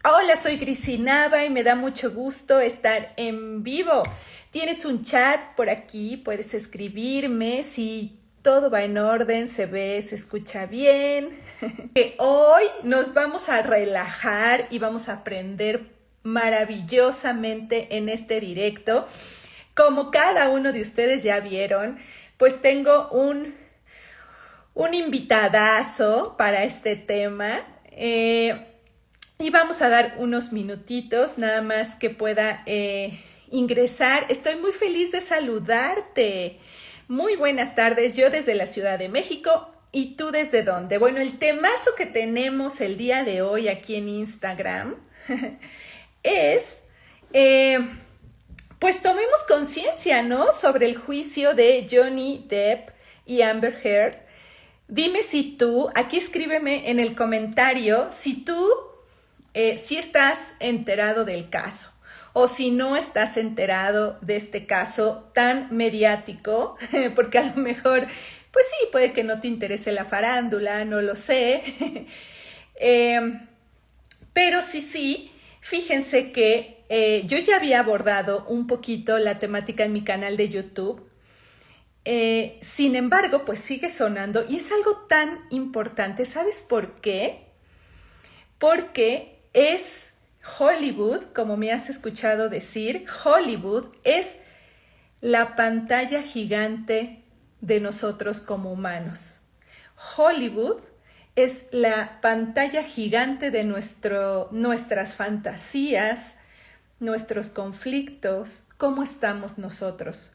Hola, soy Grisi Nava y me da mucho gusto estar en vivo. Tienes un chat por aquí, puedes escribirme si todo va en orden, se ve, se escucha bien. Hoy nos vamos a relajar y vamos a aprender maravillosamente en este directo. Como cada uno de ustedes ya vieron, pues tengo un invitadazo para este tema. Y vamos a dar unos minutitos nada más que pueda ingresar. Estoy muy feliz de saludarte. Muy buenas tardes, yo desde la Ciudad de México. ¿Y tú desde dónde? Bueno, el temazo que tenemos el día de hoy aquí en Instagram es, eh, pues tomemos conciencia, ¿no? Sobre el juicio de Johnny Depp y Amber Heard. Dime si tú, aquí escríbeme en el comentario, si estás enterado del caso o si no estás enterado de este caso tan mediático, porque a lo mejor, pues sí, puede que no te interese la farándula, no lo sé. eh, pero sí, fíjense que yo ya había abordado un poquito la temática en mi canal de YouTube. Sin embargo, pues sigue sonando y es algo tan importante. ¿Sabes por qué? Porque es Hollywood, como me has escuchado decir, Hollywood es la pantalla gigante de nosotros como humanos. Hollywood es la pantalla gigante de nuestras fantasías, nuestros conflictos, cómo estamos nosotros.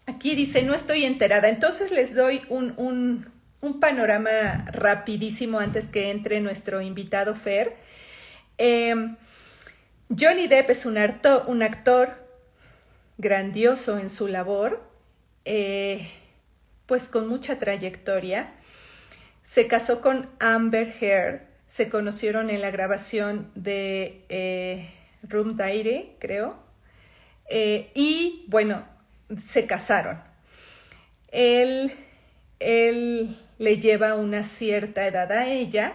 Aquí dice, no estoy enterada. Entonces les doy un panorama rapidísimo antes que entre nuestro invitado Fer. Eh, Johnny Depp es un actor grandioso en su labor, eh, pues con mucha trayectoria. Se casó con Amber Heard, se conocieron en la grabación de Room Diary, creo, y bueno, se casaron. Él, él le lleva una cierta edad a ella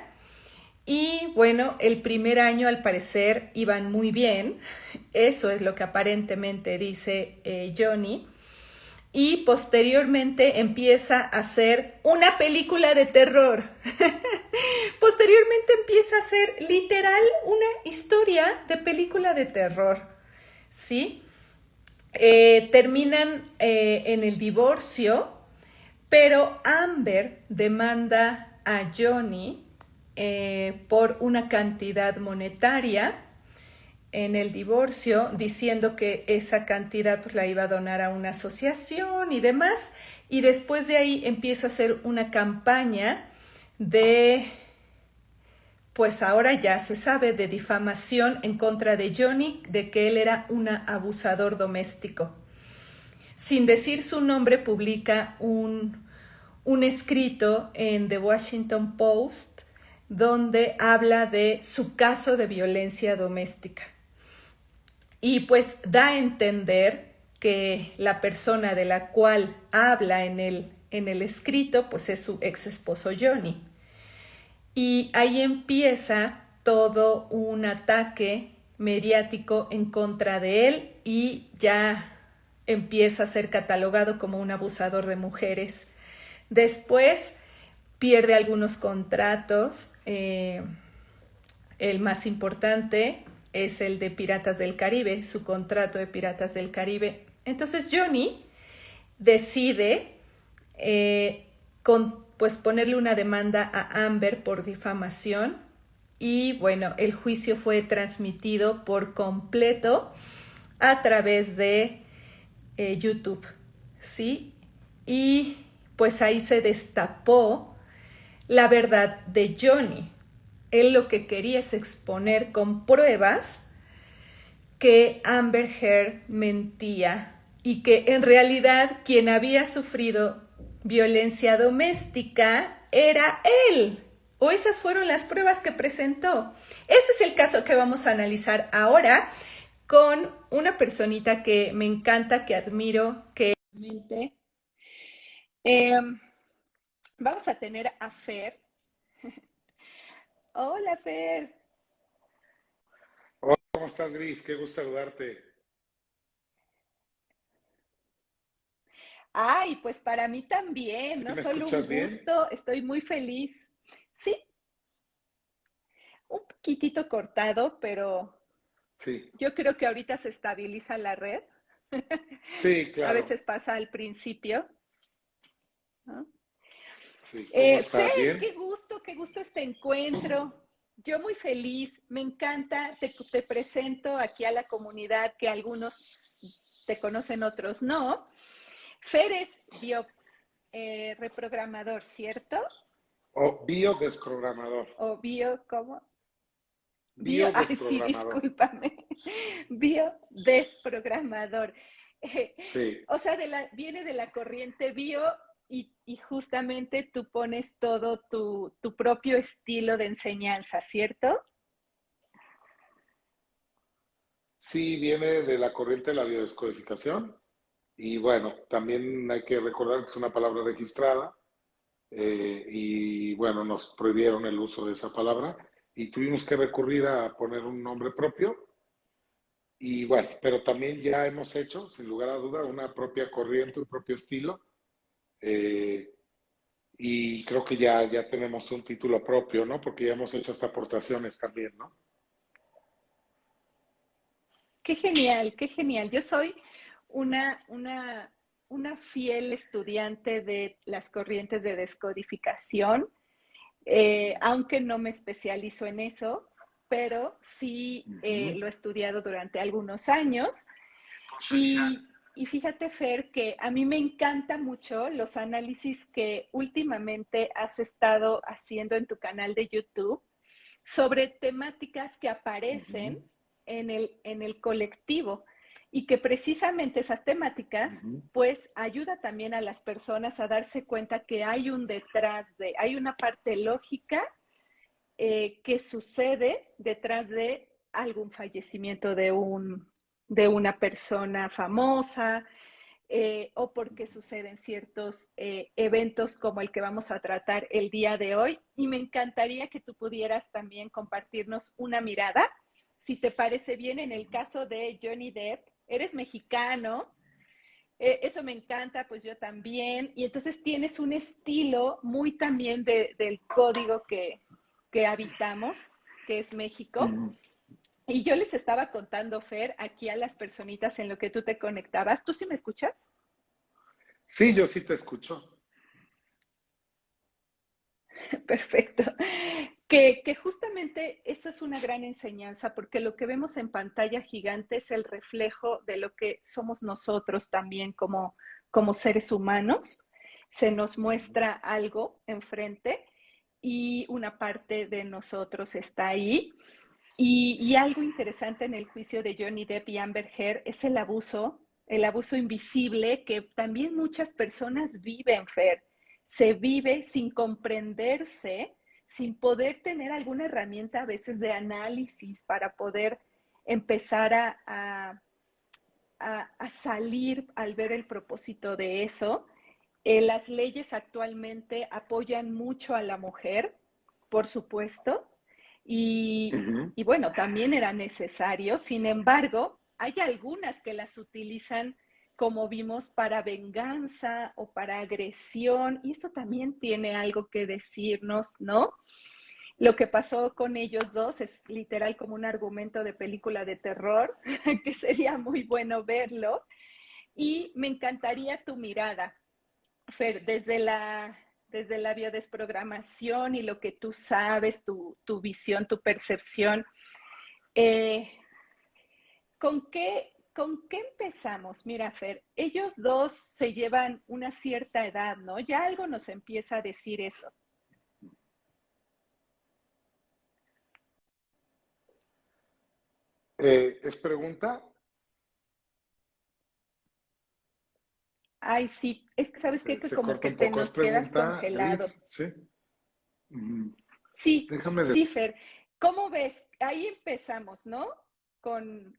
y bueno, el primer año al parecer iban muy bien, eso es lo que aparentemente dice Johnny, y posteriormente empieza a hacer una película de terror. Posteriormente empieza a hacer literal una historia de película de terror, ¿sí? Terminan en el divorcio, pero Amber demanda a Johnny por una cantidad monetaria en el divorcio, diciendo que esa cantidad pues, la iba a donar a una asociación y demás. Y después de ahí empieza a hacer una campaña de, pues ahora ya se sabe, de difamación en contra de Johnny, de que él era un abusador doméstico. Sin decir su nombre, publica un escrito en The Washington Post donde habla de su caso de violencia doméstica. Y pues da a entender que la persona de la cual habla en el escrito pues es su ex esposo Johnny. Y ahí empieza todo un ataque mediático en contra de él y ya empieza a ser catalogado como un abusador de mujeres. Después pierde algunos contratos. El más importante es el de Piratas del Caribe, su contrato de Piratas del Caribe. Entonces Johnny decide pues ponerle una demanda a Amber por difamación y bueno, el juicio fue transmitido por completo a través de YouTube, ¿sí? Y pues ahí se destapó la verdad de Johnny. Él lo que quería es exponer con pruebas que Amber Heard mentía y que en realidad quien había sufrido violencia doméstica era él. O esas fueron las pruebas que presentó. Ese es el caso que vamos a analizar ahora con una personita que me encanta, que admiro, que eh, vamos a tener a Fer. Hola, Fer. Hola, ¿cómo estás, Gris? Qué gusto saludarte. Ay, pues para mí también, ¿Sí no me solo un escuchas bien? gusto, estoy muy feliz. Sí, un poquitito cortado, pero Sí, yo creo que ahorita se estabiliza la red. sí, A claro. veces pasa al principio, ¿no? Sí, ¿cómo estás? Fer, ¿Bien? qué gusto este encuentro. Yo muy feliz, me encanta, te presento aquí a la comunidad que algunos te conocen, otros no. Fer es bio reprogramador, ¿cierto? O biodesprogramador. O bio, ¿cómo? Ay, sí, Biodesprogramador. discúlpame. Biodesprogramador. Eh, Sí, o sea, viene de la corriente bio y justamente tú pones todo tu propio estilo de enseñanza, ¿cierto? sí, viene de la corriente de la biodescodificación. Y bueno, también hay que recordar que es una palabra registrada. Y bueno, nos prohibieron el uso de esa palabra y tuvimos que recurrir a poner un nombre propio. Y bueno, pero también ya hemos hecho, sin lugar a duda, una propia corriente, un propio estilo. eh, y creo que ya tenemos un título propio, ¿no? Porque ya hemos hecho hasta aportaciones también, ¿no? Qué genial, qué genial. Yo soy una, una, una fiel estudiante de las corrientes de descodificación, aunque no me especializo en eso, pero sí Ujú, lo he estudiado durante algunos años. Y fíjate, Fer, que a mí me encanta mucho los análisis que últimamente has estado haciendo en tu canal de YouTube sobre temáticas que aparecen ujú, en el colectivo y que precisamente esas temáticas ujú, pues ayuda también a las personas a darse cuenta que hay un detrás de, hay una parte lógica que sucede detrás de algún fallecimiento de una persona famosa, o porque suceden ciertos eventos como el que vamos a tratar el día de hoy. Y me encantaría que tú pudieras también compartirnos una mirada, si te parece bien, en el caso de Johnny Depp. Eres mexicano, eso me encanta, pues yo también. Y entonces tienes un estilo muy también del código que habitamos, que es México. ujú. Y yo les estaba contando, Fer, aquí a las personitas en lo que tú te conectabas. ¿Tú sí me escuchas? Sí, yo sí te escucho. Perfecto. Que justamente eso es una gran enseñanza, porque lo que vemos en pantalla gigante es el reflejo de lo que somos nosotros también como seres humanos. Se nos Ujú, muestra algo enfrente y una parte de nosotros está ahí. Y algo interesante en el juicio de Johnny Depp y Amber Heard es el abuso invisible que también muchas personas viven, Fer. Se vive sin comprenderse, sin poder tener alguna herramienta a veces de análisis para poder empezar a salir al ver el propósito de eso. Las leyes actualmente apoyan mucho a la mujer, por supuesto, ujú. y bueno, también era necesario. Sin embargo, hay algunas que las utilizan, como vimos, para venganza o para agresión, y eso también tiene algo que decirnos, ¿no? Lo que pasó con ellos dos es literal como un argumento de película de terror, que sería muy bueno verlo. Y me encantaría tu mirada, Fer, desde la biodesprogramación y lo que tú sabes, tu visión, tu percepción. Eh, ¿Con qué empezamos? Mira, Fer, ellos dos se llevan una cierta edad, ¿no? Ya algo nos empieza a decir eso. ¿Es pregunta? Ay, sí, es que sabes qué? Que Se como corta que un te poco. ¿Es nos quedas pregunta, congelado. Gris? Sí. Mm, Sí, Déjame sí, Fer. ¿Cómo ves? Ahí empezamos, ¿no? Con,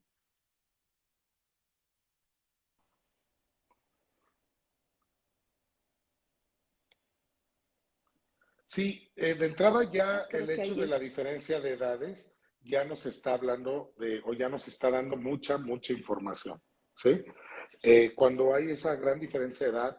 Sí, de entrada ya Creo el que hecho ahí de la es. diferencia de edades ya nos está hablando de, o ya nos está dando mucha información, ¿sí? Cuando hay esa gran diferencia de edad,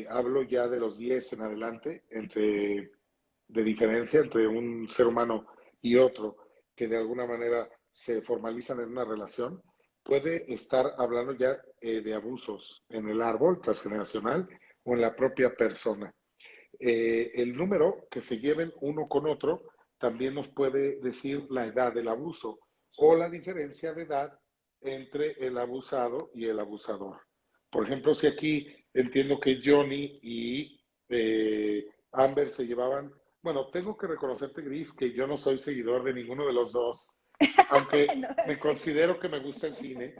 hablo ya de los 10 en adelante, de diferencia entre un ser humano y otro, que de alguna manera se formalizan en una relación, puede estar hablando ya de abusos en el árbol transgeneracional o en la propia persona. El número que se lleven uno con otro también nos puede decir la edad del abuso o la diferencia de edad entre el abusado y el abusador. Por ejemplo, si aquí entiendo que Johnny y Amber se llevaban, bueno, tengo que reconocerte, Gris, que yo no soy seguidor de ninguno de los dos, aunque No, me sí. considero que me gusta el cine,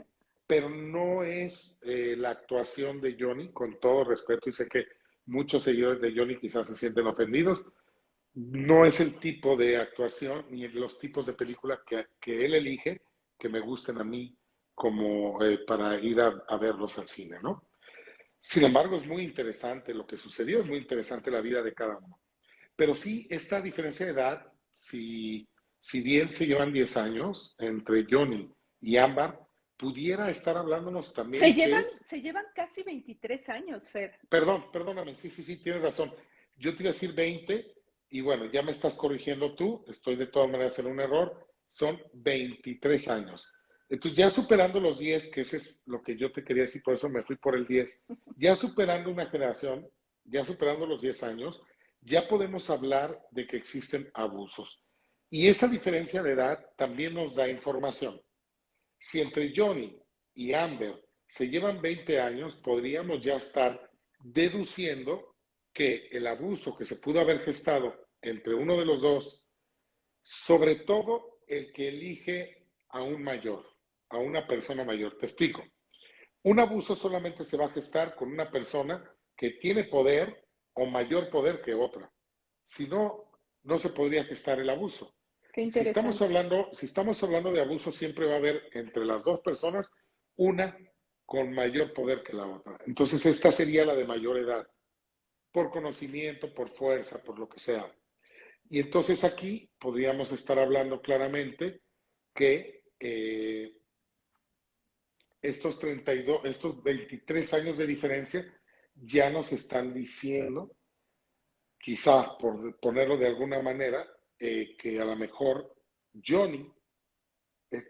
pero no es la actuación de Johnny, con todo respeto, y sé que muchos seguidores de Johnny quizás se sienten ofendidos. No es el tipo de actuación ni los tipos de película que él elige que me gusten a mí como para ir a verlos al cine, ¿no? Sin embargo, es muy interesante lo que sucedió, es muy interesante la vida de cada uno. Pero sí, esta diferencia de edad, si bien se llevan 10 años entre Johnny y Ámbar, pudiera estar hablándonos también que Se llevan casi 23 años, Fer. Perdóname, sí, tienes razón. Yo te iba a decir 20 y bueno, ya me estás corrigiendo tú, estoy de todas maneras en un error, son 23 años. Entonces, ya superando los 10, que ese es lo que yo te quería decir, por eso me fui por el 10, ya superando una generación, ya superando los 10 años, ya podemos hablar de que existen abusos. Y esa diferencia de edad también nos da información. Si entre Johnny y Amber se llevan 20 años, podríamos ya estar deduciendo que el abuso que se pudo haber gestado entre uno de los dos, sobre todo el que elige a un mayor, a una persona mayor. Te explico. Un abuso solamente se va a gestar con una persona que tiene poder o mayor poder que otra. Si no, no se podría gestar el abuso. Qué Si interesante. estamos hablando de abuso, siempre va a haber entre las dos personas una con mayor poder que la otra. Entonces, esta sería la de mayor edad, por conocimiento, por fuerza, por lo que sea. Y entonces aquí podríamos estar hablando claramente que estos 23 años de diferencia ya nos están diciendo, quizá por ponerlo de alguna manera, que a lo mejor Johnny,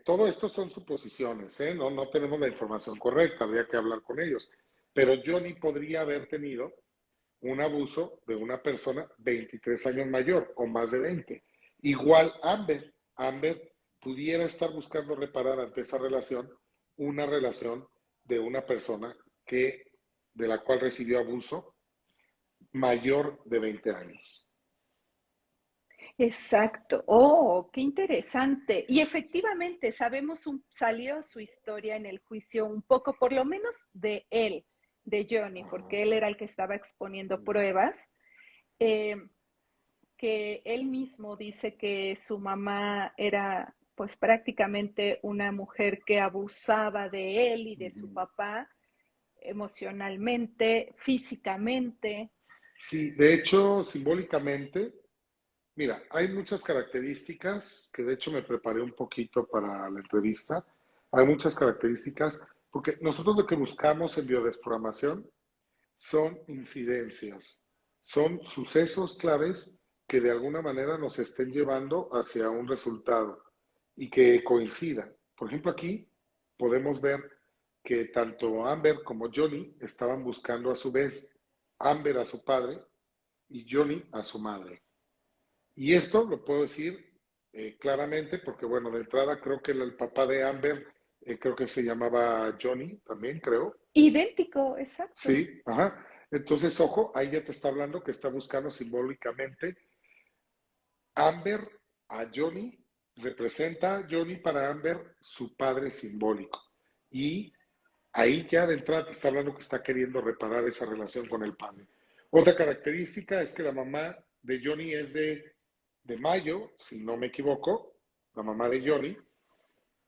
todo esto son suposiciones, ¿eh? No tenemos la información correcta, habría que hablar con ellos, pero Johnny podría haber tenido un abuso de una persona 23 años mayor o más de 20. Igual Amber pudiera estar buscando reparar ante esa relación una relación de una persona de la cual recibió abuso mayor de 20 años. Exacto. Oh, qué interesante. Y efectivamente, salió su historia en el juicio un poco, por lo menos de él, de Johnny, porque él era el que estaba exponiendo pruebas, eh, que él mismo dice que su mamá era pues prácticamente una mujer que abusaba de él y de su papá emocionalmente, físicamente. Sí, de hecho, simbólicamente, mira, hay muchas características que de hecho me preparé un poquito para la entrevista. Hay muchas características porque nosotros lo que buscamos en biodesprogramación son incidencias, son sucesos claves que de alguna manera nos estén llevando hacia un resultado y que coincidan. Por ejemplo, aquí podemos ver que tanto Amber como Johnny estaban buscando a su vez Amber a su padre y Johnny a su madre. Y esto lo puedo decir claramente porque, bueno, de entrada creo que el papá de Amber, creo que se llamaba Johnny también, creo. Idéntico, exacto. Sí, ajá. Entonces, ojo, ahí ya te está hablando que está buscando simbólicamente Amber a Johnny, representa a Johnny para Amber su padre simbólico. Y ahí ya de entrada te está hablando que está queriendo reparar esa relación con el padre. Otra característica es que la mamá de Johnny es de Mayo, si no me equivoco, la mamá de Johnny.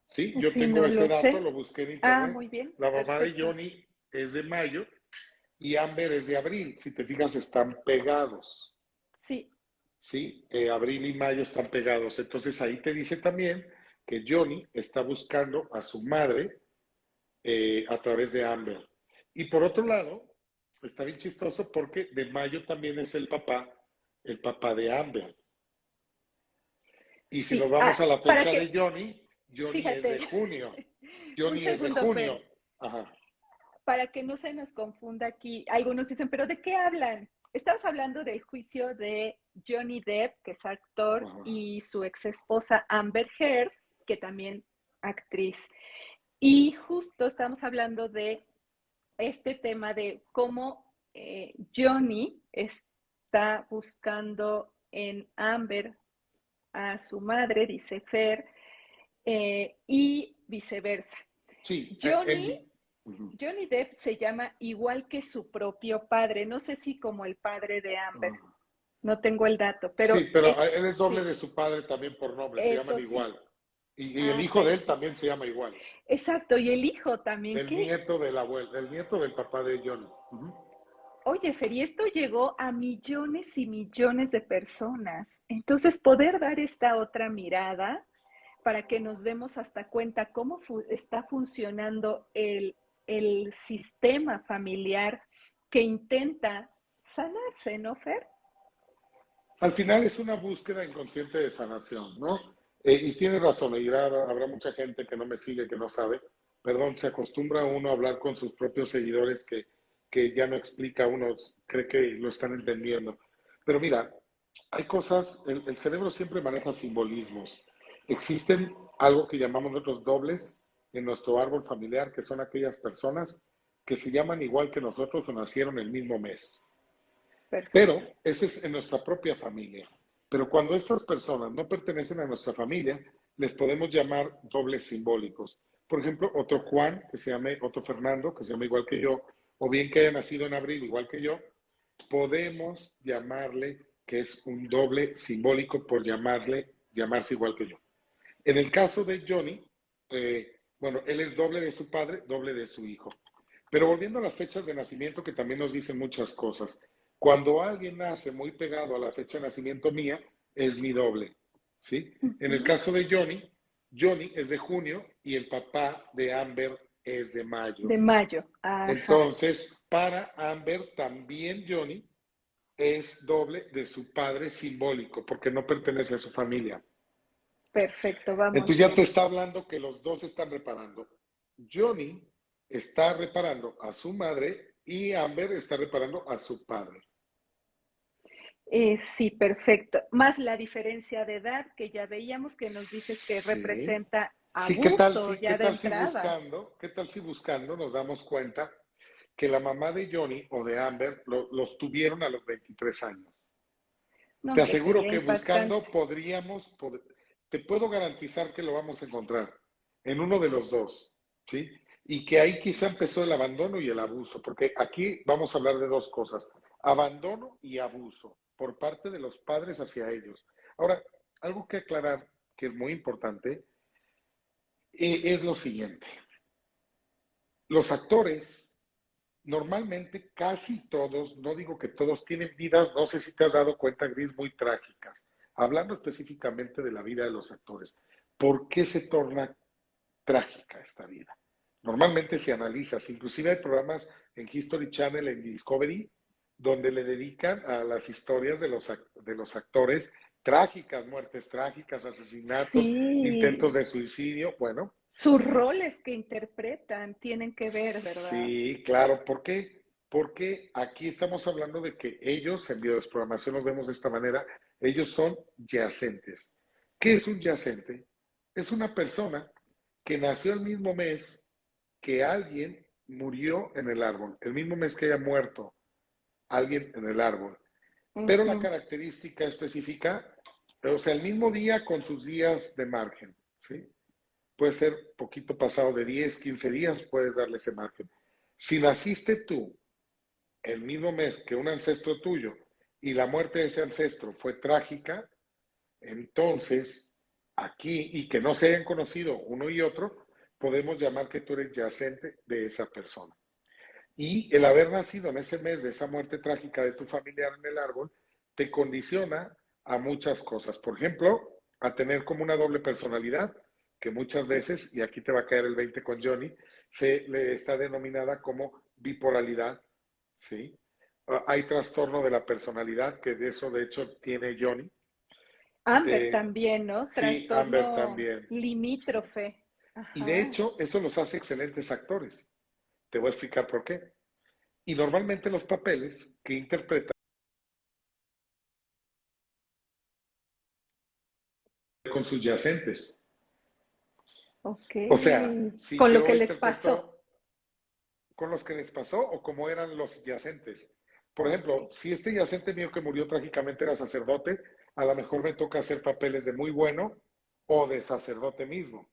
Sí, yo Si tengo no ese lo dato, sé. lo busqué en Ah, internet. muy bien, La mamá de perfecto. Johnny es de Mayo y Amber es de abril. Si te fijas, están pegados. Sí, ¿sí? Abril y mayo están pegados. Entonces ahí te dice también que Johnny está buscando a su madre a través de Amber. Y por otro lado, está bien chistoso porque de mayo también es el papá de Amber. Y si nos Sí, vamos a la para fecha de que, Johnny, Johnny es de fíjate, junio. un Johnny es de segundo, junio. Fer, Ajá. para que no se nos confunda aquí. Algunos dicen, ¿pero de qué hablan? Estamos hablando del juicio de Johnny Depp, que es actor, Ajá. y su ex esposa Amber Heard, que también actriz. Y justo estamos hablando de este tema de cómo Johnny está buscando en Amber a su madre, dice Fer, y viceversa. Sí, Johnny, ujú. Johnny Depp se llama igual que su propio padre, no sé si como el padre de Amber, Ajá. no tengo el dato, pero Sí, pero es, él es doble sí, de su padre también por nombre, se llaman eso sí. igual. Y el Ah, hijo de él perfecto. también se llama igual. Exacto, y el hijo también, El ¿qué? nieto del abuelo, el nieto del papá de Johnny. Ujú. Oye, Fer, y esto llegó a millones y millones de personas. Entonces, poder dar esta otra mirada para que nos demos hasta cuenta cómo está funcionando el sistema familiar que intenta sanarse, ¿no, Fer? Al final es una búsqueda inconsciente de sanación, ¿no? Y tiene razón, y habrá mucha gente que no me sigue, que no sabe. Perdón, se acostumbra uno a hablar con sus propios seguidores que ya no explica, uno cree que lo están entendiendo. Pero mira, hay cosas, el cerebro siempre maneja simbolismos. Existen algo que llamamos nosotros dobles en nuestro árbol familiar, que son aquellas personas que se llaman igual que nosotros o nacieron el mismo mes. Pero Perfecto. ese es en nuestra propia familia. Pero cuando estas personas no pertenecen a nuestra familia, les podemos llamar dobles simbólicos. Por ejemplo, otro Juan, que se llame, otro Fernando, que se llama igual que yo, o bien que haya nacido en abril igual que yo, podemos llamarle que es un doble simbólico por llamarse igual que yo. En el caso de Johnny, bueno, él es doble de su padre, doble de su hijo. Pero volviendo a las fechas de nacimiento, que también nos dicen muchas cosas. Cuando alguien nace muy pegado a la fecha de nacimiento mía, es mi doble, ¿sí? En el Ujú. caso de Johnny, Johnny es de junio y el papá de Amber es de mayo. De mayo. Ajá. Entonces, para Amber también Johnny es doble de su padre simbólico, porque no pertenece a su familia. Perfecto, Entonces vamos ya te bien. está hablando que los dos están reparando. Johnny está reparando a su madre y Amber está reparando a su padre. Sí, perfecto. Más la diferencia de edad que ya veíamos que nos dices que Sí. representa Sí, ¿qué tal abuso si, ya de entrada. qué tal si buscando nos damos cuenta que la mamá de Johnny o de Amber los tuvieron a los 23 años? No, Te hombre, aseguro sería que buscando impactante. te puedo garantizar que lo vamos a encontrar en uno de los dos, ¿sí? Y que ahí quizá empezó el abandono y el abuso, porque aquí vamos a hablar de dos cosas, abandono y abuso por parte de los padres hacia ellos. Ahora, algo que aclarar que es muy importante es lo siguiente. Los actores, normalmente casi todos, no digo que todos, tienen vidas, no sé si te has dado cuenta, Gris, muy trágicas. Hablando específicamente de la vida de los actores, ¿por qué se torna trágica esta vida? Normalmente si analizas, inclusive hay programas en History Channel, en Discovery, donde le dedican a las historias de los actores trágicas, muertes trágicas, asesinatos, intentos Sí, de suicidio. Bueno, sus roles que interpretan tienen que ver, ¿verdad? sí, claro. ¿Por qué? Porque aquí estamos hablando de que ellos, en biodesprogramación los vemos de esta manera, ellos son yacentes. ¿Qué es un yacente? Es una persona que nació el mismo mes que alguien murió en el árbol, el mismo mes que haya muerto alguien en el árbol. Pero la Ujú. característica específica, o sea, el mismo día con sus días de margen, ¿sí? Puede ser poquito pasado de 10, 15 días, puedes darle ese margen. Si naciste tú el mismo mes que un ancestro tuyo y la muerte de ese ancestro fue trágica, entonces aquí, y que no se hayan conocido uno y otro, podemos llamar que tú eres yacente de esa persona. Y el haber nacido en ese mes de esa muerte trágica de tu familiar en el árbol te condiciona a muchas cosas. Por ejemplo, a tener como una doble personalidad, que muchas veces, y aquí te va a caer el 20 con Johnny, se le está denominada como bipolaridad, ¿sí? Hay trastorno de la personalidad, que de eso de hecho tiene Johnny. Amber De, también, ¿no? sí, Amber Trastorno también. Sí. limítrofe. Y de Ajá. hecho, eso los hace excelentes actores. Te voy a explicar por qué. Y normalmente los papeles que interpretan con sus yacentes. Ok. O sea, si Con lo yo que les pasó. interpreto con los que les pasó o como eran los yacentes. Por Ok. ejemplo, si este yacente mío que murió trágicamente era sacerdote, a lo mejor me toca hacer papeles de muy bueno o de sacerdote mismo.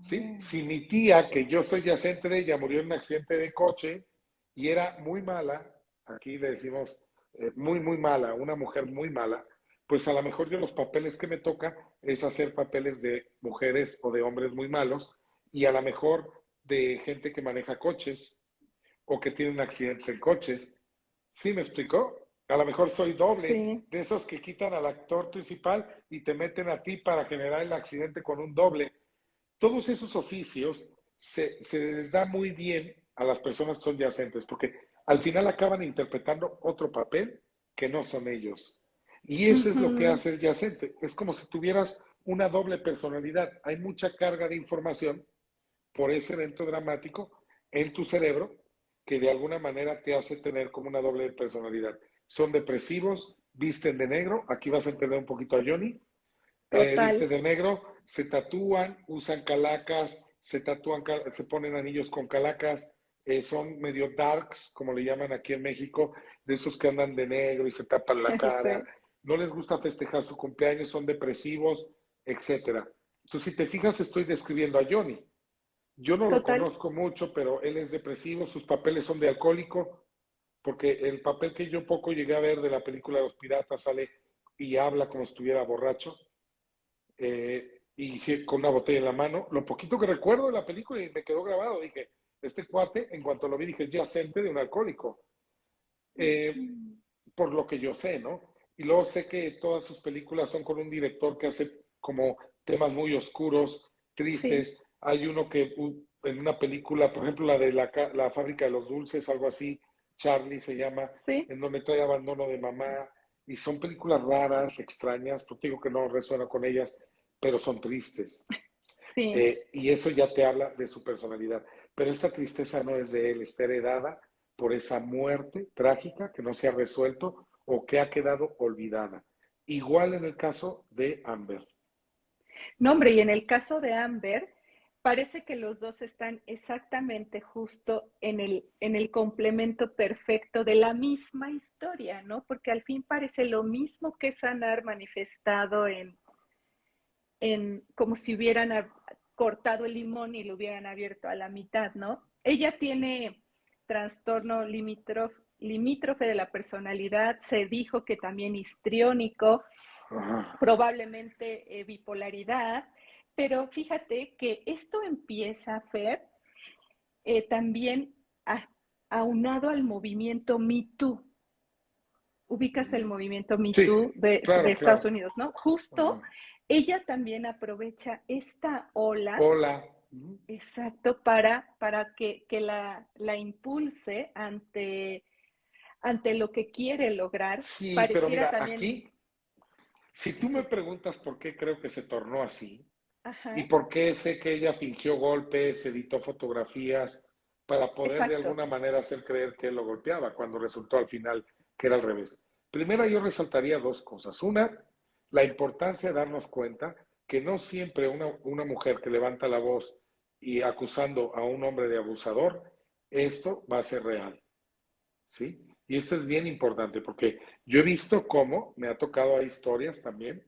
¿Sí? Mm. Si mi tía, que yo soy yacente de ella, murió en un accidente de coche y era muy mala, aquí le decimos muy, muy mala, una mujer muy mala, pues a lo mejor yo los papeles que me toca es hacer papeles de mujeres o de hombres muy malos y a lo mejor de gente que maneja coches o que tienen accidentes en coches. ¿Sí me explicó? A lo mejor soy doble Sí. de esos que quitan al actor principal y te meten a ti para generar el accidente con un doble. Todos esos oficios se les da muy bien a las personas que son yacentes, porque al final acaban interpretando otro papel que no son ellos. Y eso es lo que Ujú. hace el yacente. Es como si tuvieras una doble personalidad. Hay mucha carga de información por ese evento dramático en tu cerebro que de alguna manera te hace tener como una doble personalidad. Son depresivos, visten de negro, aquí vas a entender un poquito a Johnny, Total. viste de negro, se tatúan, usan calacas, se tatúan, se ponen anillos con calacas, son medio darks, como le llaman aquí en México, de esos que andan de negro y se tapan la cara, Sí. no les gusta festejar su cumpleaños, son depresivos, etcétera. Entonces, si te fijas, estoy describiendo a Johnny. Yo no lo Total. conozco mucho, pero él es depresivo, sus papeles son de alcohólico, porque el papel que yo poco llegué a ver de la película Los Piratas sale y habla como si estuviera borracho y sí, con una botella en la mano. Lo poquito que recuerdo de la película y me quedó grabado, dije, este cuate, en cuanto lo vi, dije, es yacente de un alcohólico, eh, Ujú. por lo que yo sé, ¿no? Y luego sé que todas sus películas son con un director que hace como temas muy oscuros, Sí. tristes. Hay uno que en una película, por ejemplo, la de la fábrica de los dulces, algo así, Charlie se llama, Sí. en donde trae abandono de mamá, y son películas raras, extrañas, pues digo que no resuena con ellas, pero son tristes. Sí. Y eso ya te habla de su personalidad. Pero esta tristeza no es de él, está heredada por esa muerte trágica que no se ha resuelto o que ha quedado olvidada. Igual en el caso de Amber. No, hombre, y en el caso de Amber, parece que los dos están exactamente justo en el complemento perfecto de la misma historia, ¿no? Porque al fin parece lo mismo que Sanar manifestado en como si hubieran cortado el limón y lo hubieran abierto a la mitad, ¿no? Ella tiene trastorno limítrofe de la personalidad, se dijo que también histriónico, Ajá. probablemente bipolaridad, pero fíjate que esto empieza, Fer, también aunado al movimiento Me Too. Ubicas el movimiento Me Sí, Too de claro, Estados claro. Unidos, ¿no? Justo, Ajá. ella también aprovecha esta ola, Hola. exacto, para que la impulse ante lo que quiere lograr. Sí, pero Pareciera mira, también, aquí, si tú me sí, preguntas por qué creo que se tornó así, y ajá, por qué sé que ella fingió golpes, editó fotografías para poder de exacto, alguna manera hacer creer que él lo golpeaba, cuando resultó al final que era al revés. Primero yo resaltaría dos cosas. Una, la importancia de darnos cuenta que no siempre una mujer que levanta la voz y acusando a un hombre de abusador, esto va a ser real, ¿sí? Y esto es bien importante porque yo he visto cómo me ha tocado a historias también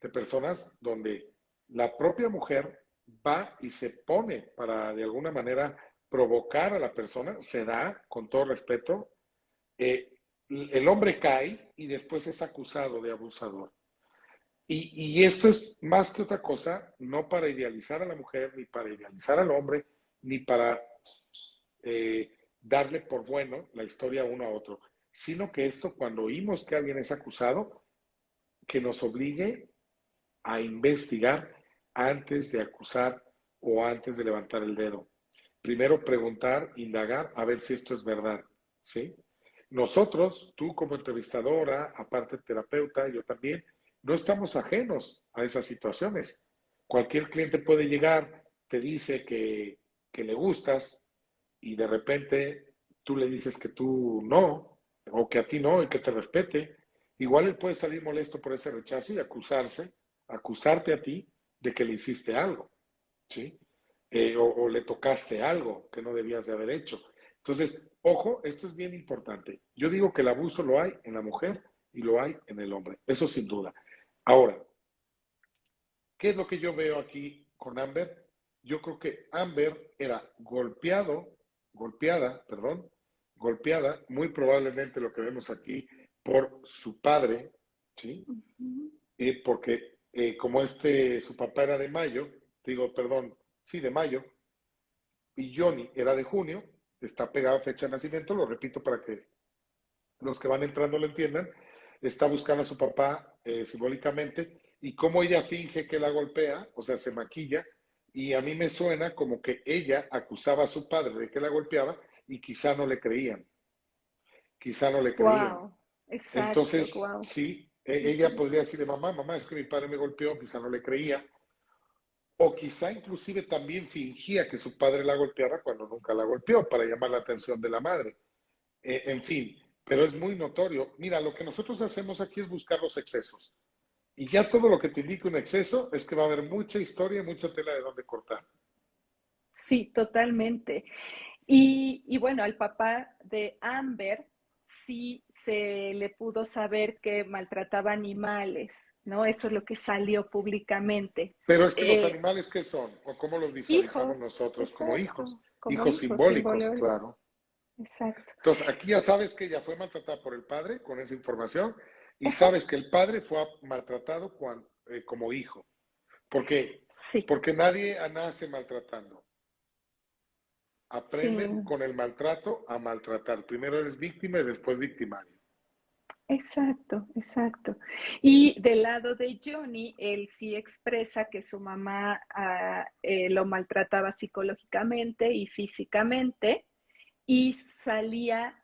de personas donde la propia mujer va y se pone para de alguna manera provocar a la persona, se da con todo respeto, eh, el hombre cae y después es acusado de abusador. Y esto es más que otra cosa, no para idealizar a la mujer, ni para idealizar al hombre, ni para darle por bueno la historia uno a otro, sino que esto cuando oímos que alguien es acusado, que nos obligue a investigar antes de acusar o antes de levantar el dedo. Primero preguntar, indagar, a ver si esto es verdad, ¿sí? Nosotros, tú como entrevistadora, aparte terapeuta, yo también, no estamos ajenos a esas situaciones. Cualquier cliente puede llegar, te dice que le gustas y de repente tú le dices que tú no, o que a ti no y que te respete. Igual él puede salir molesto por ese rechazo y acusarte a ti de que le hiciste algo, ¿sí? O le tocaste algo que no debías de haber hecho. Entonces, ojo, esto es bien importante. Yo digo que el abuso lo hay en la mujer y lo hay en el hombre, eso sin duda. Ahora, ¿qué es lo que yo veo aquí con Amber? Yo creo que Amber era golpeada, muy probablemente lo que vemos aquí por su padre, ¿sí? Ujú. Porque como su papá era de mayo, digo, perdón, sí, de mayo, y Johnny era de junio, está pegada fecha de nacimiento, lo repito para que los que van entrando lo entiendan, está buscando a su papá simbólicamente y cómo ella finge que la golpea, o sea, se maquilla, y a mí me suena como que ella acusaba a su padre de que la golpeaba y quizá no le creían. Wow, exacto, Entonces, wow. sí, ella podría decirle, mamá, es que mi padre me golpeó, quizá no le creía, o quizá inclusive también fingía que su padre la golpeaba cuando nunca la golpeó para llamar la atención de la madre. En fin, pero es muy notorio. Mira, lo que nosotros hacemos aquí es buscar los excesos. Y ya todo lo que te indica un exceso es que va a haber mucha historia y mucha tela de dónde cortar. Sí, totalmente. Y bueno, al papá de Amber sí se le pudo saber que maltrataba animales, ¿no? Eso es lo que salió públicamente. Pero es que los animales, ¿qué son? ¿O cómo los visualizamos Hijos, nosotros como hijos? exacto, como Hijos hijos, simbólicos, símbolo, claro. exacto. Entonces, aquí ya sabes que ella fue maltratada por el padre con esa información y Ajá, sabes que el padre fue maltratado como hijo. ¿Por qué? sí, Porque nadie nace maltratando. sí, Aprenden con el maltrato a maltratar. Primero eres víctima y después victimario. exacto, exacto. Y del lado de Johnny, él sí expresa que su mamá lo maltrataba psicológicamente y físicamente y salía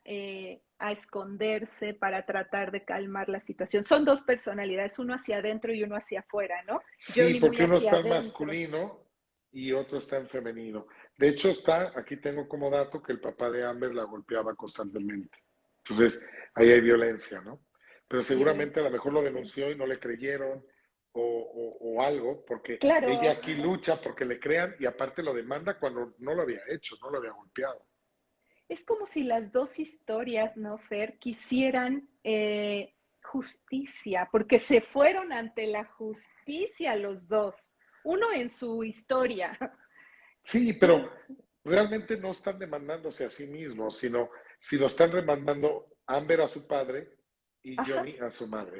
a esconderse para tratar de calmar la situación. Son dos personalidades, uno hacia adentro y uno hacia afuera, ¿no? Sí, Johnny muy porque uno hacia está en adentro. masculino y otro está en femenino. De hecho, aquí tengo como dato que el papá de Amber la golpeaba constantemente. Entonces, ahí hay violencia, ¿no? Pero seguramente a Violencia, lo mejor lo así denunció es. y no le creyeron o algo, porque ella Claro, aquí lucha porque le crean y aparte lo demanda cuando no lo había hecho, no lo había golpeado. es como si las dos historias, ¿no, Fer? Quisieran justicia, porque se fueron ante la justicia los dos, uno en su historia. Sí, pero realmente no están demandándose a sí mismos, si lo están demandando Amber a su padre y Ajá, Johnny a su madre,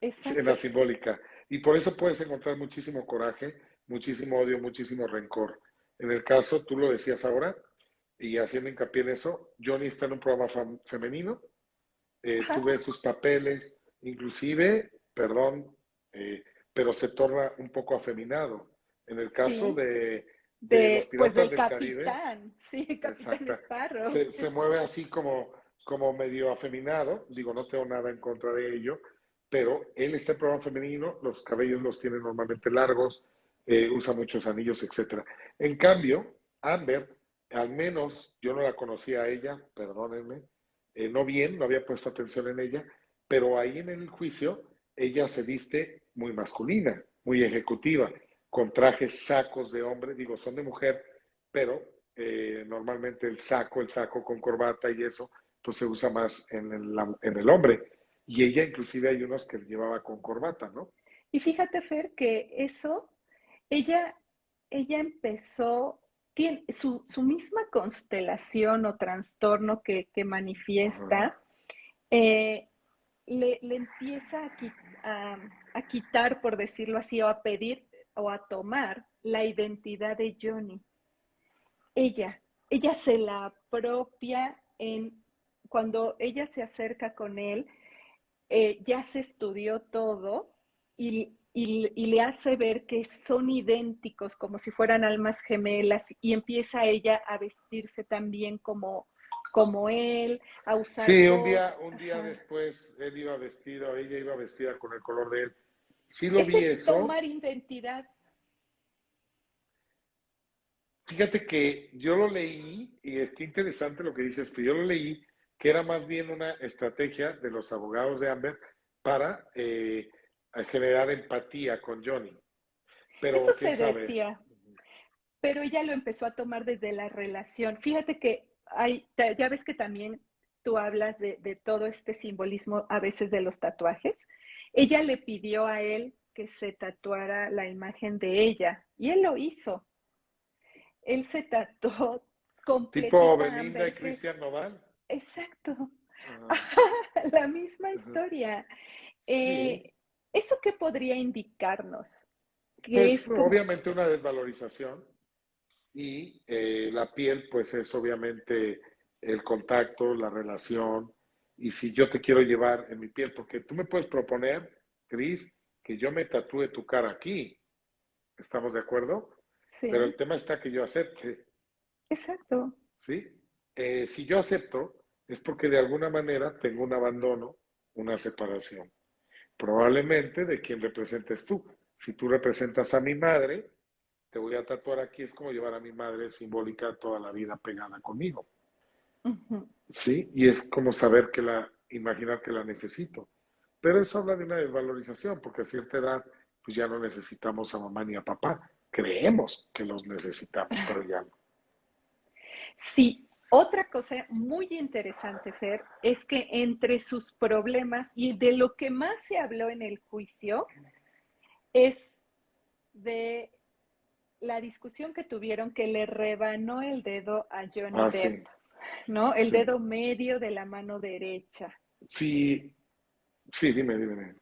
en la exacto. simbólica. Y por eso puedes encontrar muchísimo coraje, muchísimo odio, muchísimo rencor. En el caso, tú lo decías ahora, y haciendo hincapié en eso, Johnny está en un programa femenino, tú Ajá, ves sus papeles, inclusive, perdón, pero se torna un poco afeminado. En el caso sí. de los Pues Piratas del del Caribe, capitán, sí, Capitán exacta, Sparrow. se mueve así como medio afeminado, digo, no tengo nada en contra de ello, pero él está en programa femenino, los cabellos los tiene normalmente largos, usa muchos anillos, etcétera. En cambio, Amber, al menos yo no la conocía a ella, perdónenme, no bien, no había puesto atención en ella, pero ahí en el juicio ella se viste muy masculina, muy ejecutiva, con trajes sacos de hombre, digo, son de mujer, pero normalmente el saco con corbata y eso, pues se usa más en el hombre. Y ella inclusive hay unos que llevaba con corbata, ¿no? Y fíjate, Fer, que eso, ella, ella empezó, tiene su misma constelación o trastorno que Ajá. manifiesta, eh, le empieza a quitar, por decirlo así, o a pedir o a tomar la identidad de Johnny. Ella, ella se la apropia cuando ella se acerca con él, ya se estudió todo y le hace ver que son idénticos, como si fueran almas gemelas, y empieza ella a vestirse también como él, a usar Sí, cosas. un día Ajá. después él iba vestido, ella iba vestida con el color de él. Sí lo Ese vi eso. tomar identidad, Fíjate que yo lo leí, y es que interesante lo que dices, pero yo lo leí que era más bien una estrategia de los abogados de Amber para generar empatía con Johnny. eso Pero quién se sabe. decía, pero ella lo empezó a tomar desde la relación. Fíjate que ya ves que también tú hablas de todo este simbolismo a veces de los tatuajes. Ella le pidió a él que se tatuara la imagen de ella y él lo hizo. Él se tatuó Tipo completita Belinda y Amber Heard. Cristian Nodal. Exacto. Ajá, Ajá, la misma ajá. historia. Sí, Eh, ¿Eso qué podría indicarnos? Que pues es como, obviamente una desvalorización y la piel pues es obviamente el contacto, la relación y si yo te quiero llevar en mi piel, porque tú me puedes proponer, Cris, que yo me tatúe tu cara aquí, ¿estamos de acuerdo? Pero el sí, tema está que yo acepte, exacto. ¿sí? Si yo acepto es porque de alguna manera tengo un abandono, una separación, probablemente de quien representes tú. Si tú representas a mi madre, te voy a tatuar aquí, es como llevar a mi madre simbólica toda la vida pegada conmigo, Ujú. ¿sí? Y es como saber que imaginar que la necesito. Pero eso habla de una desvalorización, porque a cierta edad, pues ya no necesitamos a mamá ni a papá. Creemos que los necesitamos, pero ya no. Sí, otra cosa muy interesante, Fer, es que entre sus problemas y de lo que más se habló en el juicio es de la discusión que tuvieron que le rebanó el dedo a Johnny Ah, Depp, sí, ¿no? El sí. dedo medio de la mano derecha. Sí, sí, dime.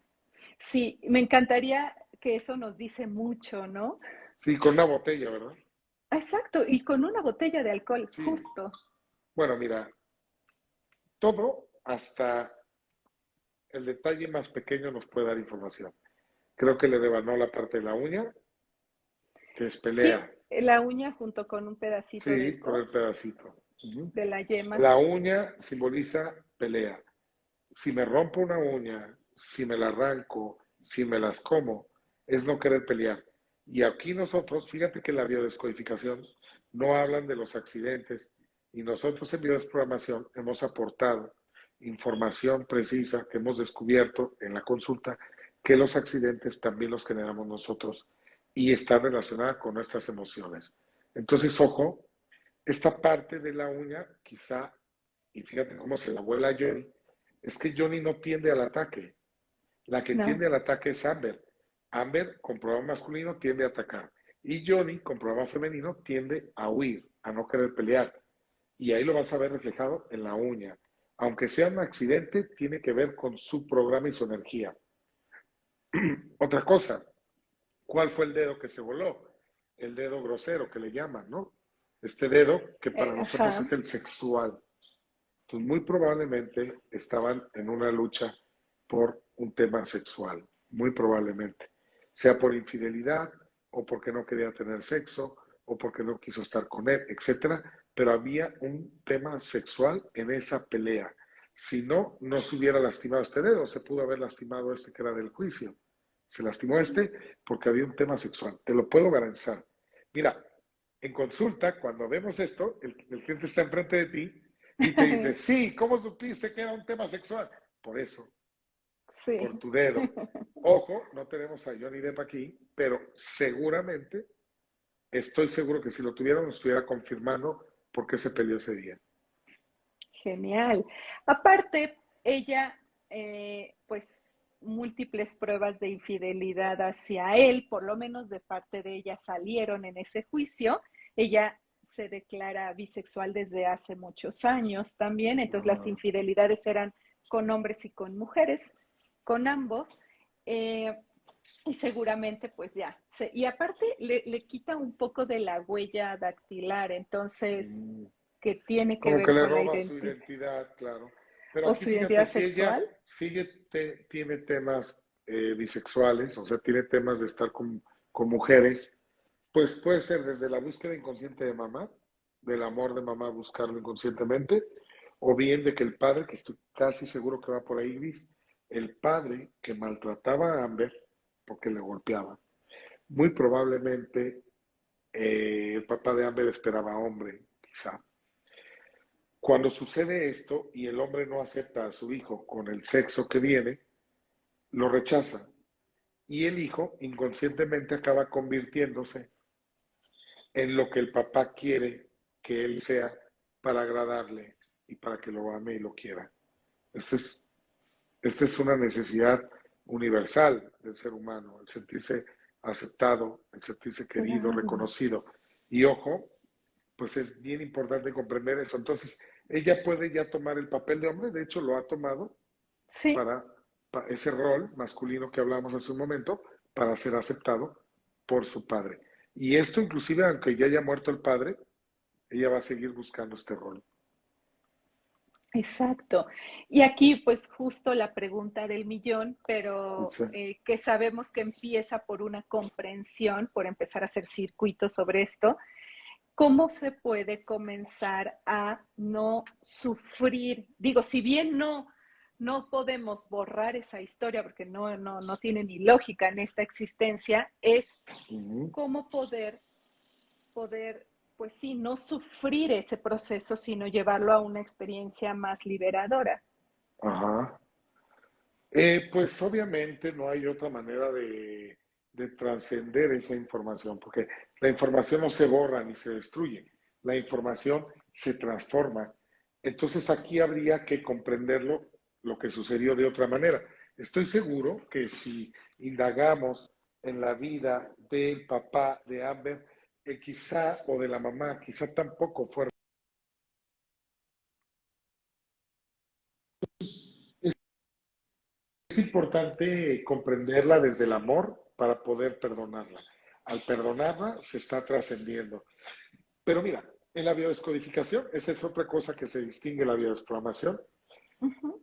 Sí, me encantaría que eso nos dice mucho, ¿no? Sí, con una botella, ¿verdad? Exacto, y con una botella de alcohol, Sí. justo. Bueno, mira, todo hasta el detalle más pequeño nos puede dar información. Creo que le rebanó la parte de la uña, que es Sí, pelea. la uña junto con un pedacito de Sí, con esto, el pedacito. Ujú. de la yema. La uña simboliza pelea. Si me rompo una uña, si me la arranco, si me las como, es no querer pelear. Y aquí nosotros, fíjate que la biodescodificación no hablan de los accidentes y nosotros en biodesprogramación hemos aportado información precisa que hemos descubierto en la consulta que los accidentes también los generamos nosotros y está relacionada con nuestras emociones. Entonces, ojo, esta parte de la uña, quizá, y fíjate cómo se la vuela a Johnny, es que Johnny no tiende al ataque. La que No. tiende al ataque es Amber. Amber, con programa masculino, tiende a atacar. Y Johnny, con programa femenino, tiende a huir, a no querer pelear. Y ahí lo vas a ver reflejado en la uña. Aunque sea un accidente, tiene que ver con su programa y su energía. Otra cosa, ¿cuál fue el dedo que se voló? El dedo grosero que le llaman, ¿no? Este dedo que para nosotros Ajá. es el sexual. Entonces, muy probablemente estaban en una lucha por un tema sexual, muy probablemente, sea por infidelidad o porque no quería tener sexo o porque no quiso estar con él, etcétera, pero había un tema sexual en esa pelea. Si no, no se hubiera lastimado este dedo, se pudo haber lastimado este que era del juicio. Se lastimó este porque había un tema sexual, te lo puedo garantizar. Mira, en consulta, cuando vemos esto, el cliente está enfrente de ti y te dice, sí, ¿cómo supiste que era un tema sexual? Por eso, Sí. por tu dedo. Ojo, no tenemos a Johnny Depp aquí, pero seguramente, estoy seguro que si lo tuviera, nos estuviera confirmando por qué se peleó ese día. Genial. Aparte, ella, pues, múltiples pruebas de infidelidad hacia él, por lo menos de parte de ella, salieron en ese juicio. Ella se declara bisexual desde hace muchos años también, entonces las Uh, infidelidades eran con hombres y con mujeres, con ambos. Eh, y seguramente, pues ya. Y aparte, le quita un poco de la huella dactilar, entonces, que tiene que como que ver le con la roba su identidad. identidad, claro. Pero o aquí su fíjate, identidad si ella sexual. tiene temas bisexuales, o sea, tiene temas de estar con mujeres, pues puede ser desde la búsqueda inconsciente de mamá, del amor de mamá, buscarlo inconscientemente, o bien de que el padre, que estoy casi seguro que va por ahí, Gris, el padre que maltrataba a Amber porque le golpeaba, muy probablemente el papá de Amber esperaba hombre, quizá. Cuando sucede esto y el hombre no acepta a su hijo con el sexo que viene, lo rechaza. Y el hijo inconscientemente acaba convirtiéndose en lo que el papá quiere que él sea para agradarle y para que lo ame y lo quiera. Esta es, esta es una necesidad universal del ser humano, el sentirse aceptado, el sentirse querido, Claro. reconocido. Y ojo, pues es bien importante comprender eso. Entonces, ella puede ya tomar el papel de hombre, de hecho lo ha tomado Sí, para, para ese rol masculino que hablamos hace un momento, para ser aceptado por su padre. Y esto inclusive, aunque ya haya muerto el padre, ella va a seguir buscando este rol. exacto. Y aquí, pues justo la pregunta del millón, pero Sí. que sabemos que empieza por una comprensión, por empezar a hacer circuitos sobre esto. ¿Cómo se puede comenzar a no sufrir? Digo, si bien no podemos borrar esa historia porque no tiene ni lógica en esta existencia, es Uh -huh. cómo poder, pues sí, no sufrir ese proceso, sino llevarlo a una experiencia más liberadora. Ajá. Pues obviamente no hay otra manera de trascender esa información, porque la información no se borra ni se destruye, la información se transforma. Entonces aquí habría que comprenderlo, lo que sucedió de otra manera. Estoy seguro que si indagamos en la vida del papá de Amber, quizá, o de la mamá, quizá tampoco fuera. Es importante comprenderla desde el amor para poder perdonarla. Al perdonarla se está trascendiendo. Pero mira, en la biodescodificación, esa es otra cosa que se distingue de la biodesprogramación. Uh -huh.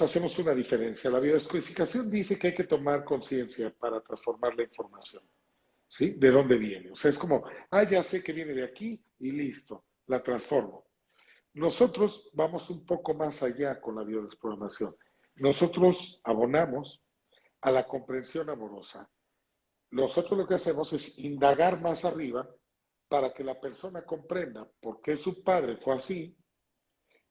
Hacemos una diferencia. La biodescodificación dice que hay que tomar conciencia para transformar la información. ¿Sí? ¿De dónde viene? O sea, es como, ya sé que viene de aquí y listo, la transformo. Nosotros vamos un poco más allá con la biodesprogramación. Nosotros abonamos a la comprensión amorosa. Nosotros lo que hacemos es indagar más arriba para que la persona comprenda por qué su padre fue así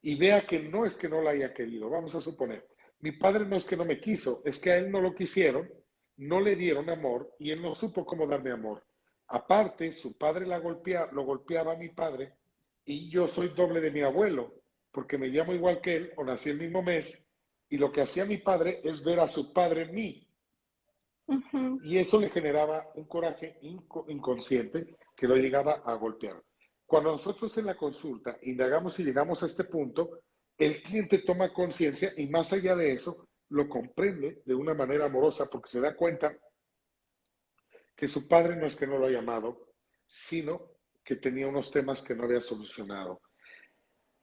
y vea que no es que no la haya querido. Vamos a suponer, mi padre no es que no me quiso, es que a él no lo quisieron, no le dieron amor y él no supo cómo darme amor. Aparte, su padre lo golpeaba a mi padre y yo soy doble de mi abuelo, porque me llamo igual que él o nací el mismo mes y lo que hacía mi padre es ver a su padre en mí. Uh -huh. Y eso le generaba un coraje inconsciente que lo llegaba a golpear. Cuando nosotros en la consulta indagamos y llegamos a este punto, el cliente toma conciencia y más allá de eso lo comprende de una manera amorosa porque se da cuenta que su padre no es que no lo haya amado, sino que tenía unos temas que no había solucionado.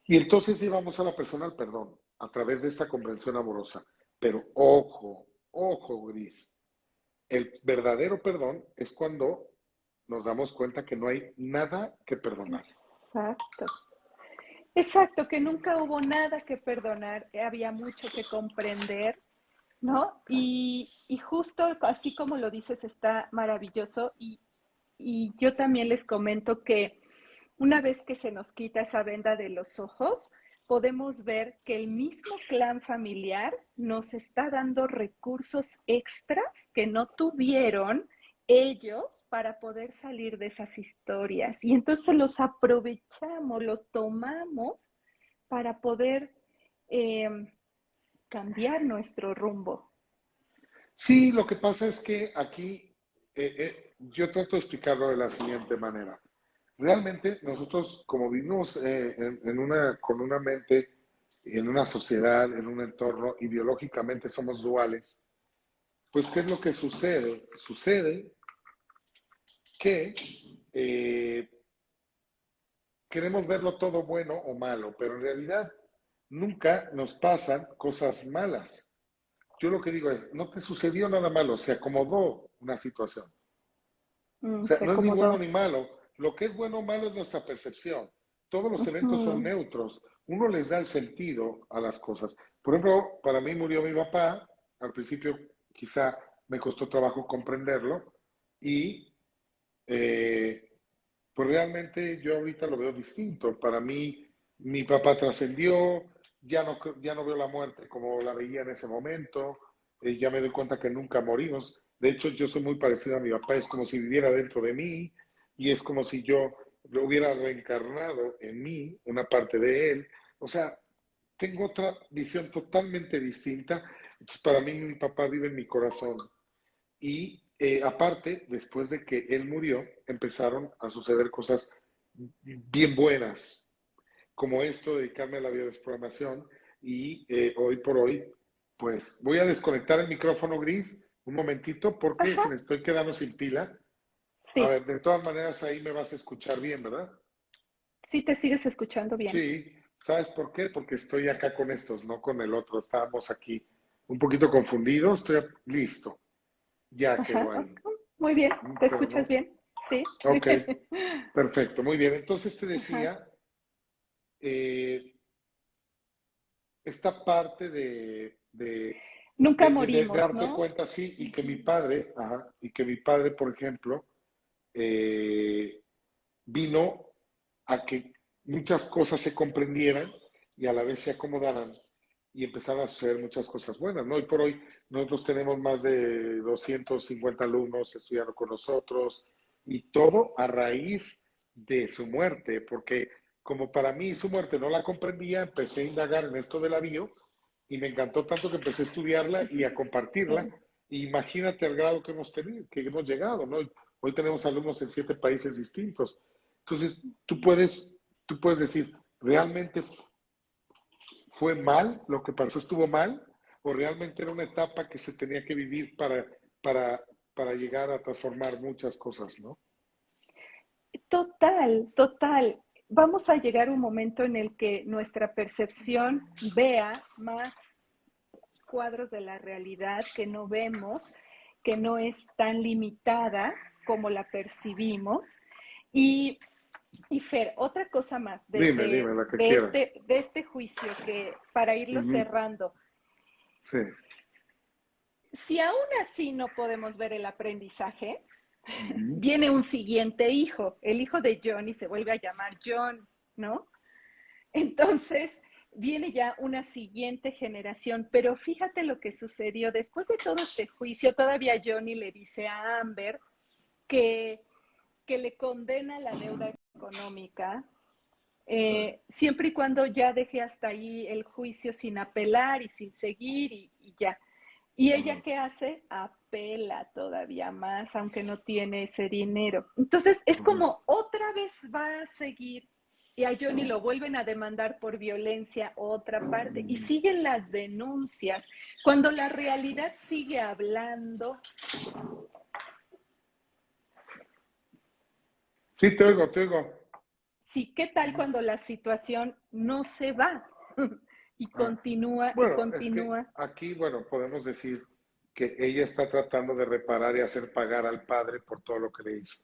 Y entonces llevamos a la persona al perdón a través de esta comprensión amorosa. Pero ojo, ojo, Gris, el verdadero perdón es cuando nos damos cuenta que no hay nada que perdonar. Exacto. Exacto, que nunca hubo nada que perdonar, había mucho que comprender, ¿no? Y justo así como lo dices, está maravilloso. Y yo también les comento que una vez que se nos quita esa venda de los ojos, podemos ver que el mismo clan familiar nos está dando recursos extras que no tuvieron ellos para poder salir de esas historias. Y entonces los aprovechamos, los tomamos para poder eh, cambiar nuestro rumbo. Sí, lo que pasa es que aquí yo trato de explicarlo de la siguiente manera. Realmente nosotros, como vivimos con una mente, en una sociedad, en un entorno, y biológicamente somos duales, pues ¿qué es lo que sucede? Sucede que eh, queremos verlo todo bueno o malo, pero en realidad nunca nos pasan cosas malas. Yo lo que digo es, no te sucedió nada malo, se acomodó una situación. O sea, Se no es ni bueno acomodó. ni malo. Lo que es bueno o malo es nuestra percepción. Todos los eventos son Ujú. neutros. Uno les da el sentido a las cosas. Por ejemplo, para mí murió mi papá. Al principio quizá me costó trabajo comprenderlo. Y eh, pues realmente yo ahorita lo veo distinto. Para mí, mi papá trascendió. Ya no veo la muerte como la veía en ese momento. Ya me doy cuenta que nunca morimos. De hecho, yo soy muy parecido a mi papá, es como si viviera dentro de mí y es como si yo lo hubiera reencarnado en mí, una parte de él. O sea, tengo otra visión totalmente distinta. Entonces, para mí, mi papá vive en mi corazón. Y aparte, después de que él murió, empezaron a suceder cosas bien buenas, como esto de dedicarme a la biodesprogramación. Y hoy por hoy, pues voy a desconectar el micrófono gris un momentito porque Ajá, se me estoy quedando sin pila. A sí, ver, de todas maneras ahí me vas a escuchar bien, ¿verdad? sí te sigues escuchando bien. Sí, ¿sabes por qué? Porque estoy acá con estos, no con el otro. Estábamos aquí un poquito confundidos. Estoy listo. Ya quedó Ajá, ahí. ok, muy bien, ¿te Pero escuchas no. bien? Sí. Ok, perfecto, muy bien. Entonces te Ajá. decía, eh, esta parte Nunca morimos, darte ¿no? cuenta, sí, y que mi Ujú. padre, ajá, y que mi padre, por ejemplo, eh, vino a que muchas cosas se comprendieran y a la vez se acomodaran y empezaron a suceder muchas cosas buenas, ¿no? Hoy por hoy nosotros tenemos más de 250 alumnos estudiando con nosotros y todo a raíz de su muerte, porque como para mí su muerte no la comprendía, empecé a indagar en esto de la bio y me encantó tanto que empecé a estudiarla y a compartirla. Sí. Imagínate el grado que hemos tenido, que hemos llegado, ¿no? Hoy tenemos alumnos en 7 países distintos. Entonces, tú puedes decir, ¿realmente fue mal? ¿Lo que pasó estuvo mal? ¿O realmente era una etapa que se tenía que vivir para, para llegar a transformar muchas cosas, ¿no? Total, total. Vamos a llegar a un momento en el que nuestra percepción vea más cuadros de la realidad que no vemos, que no es tan limitada como la percibimos. Y, y Fer, otra cosa más Dime, la que quieras. de este juicio que para irlo Ujú. cerrando, Sí. si aún así no podemos ver el aprendizaje, Ujú. viene un siguiente hijo, el hijo de Johnny se vuelve a llamar John, ¿no? Entonces, viene ya una siguiente generación, pero fíjate lo que sucedió después de todo este juicio, todavía Johnny le dice a Amber que, que le condena la deuda económica, siempre y cuando ya deje hasta ahí el juicio sin apelar y sin seguir y ya. ¿Y ella Ujú. qué hace? Apela todavía más, aunque no tiene ese dinero. Entonces es Ujú. como otra vez va a seguir y a Johnny lo vuelven a demandar por violencia otra parte y siguen las denuncias. Cuando la realidad sigue hablando, Sí, te oigo, te oigo. sí, ¿qué tal cuando la situación no se va y Ah, continúa y bueno, es que continúa? aquí, bueno, podemos decir que ella está tratando de reparar y hacer pagar al padre por todo lo que le hizo.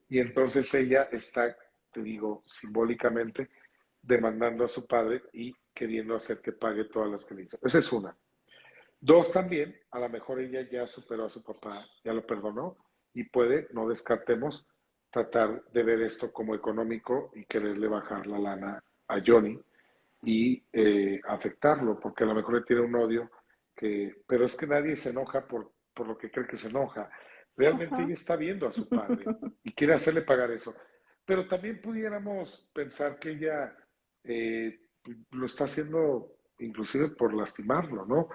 Y entonces ella está, te digo, simbólicamente, demandando a su padre y queriendo hacer que pague todas las que le hizo. Esa es una. Dos, también, a lo mejor ella ya superó a su papá, ya lo perdonó y puede, no descartemos, tratar de ver esto como económico y quererle bajar la lana a Johnny y afectarlo, porque a lo mejor le tiene un odio que, pero es que nadie se enoja por lo que cree que se enoja. Realmente Ajá. ella está viendo a su padre y quiere hacerle pagar eso. Pero también pudiéramos pensar que ella lo está haciendo inclusive por lastimarlo, ¿no?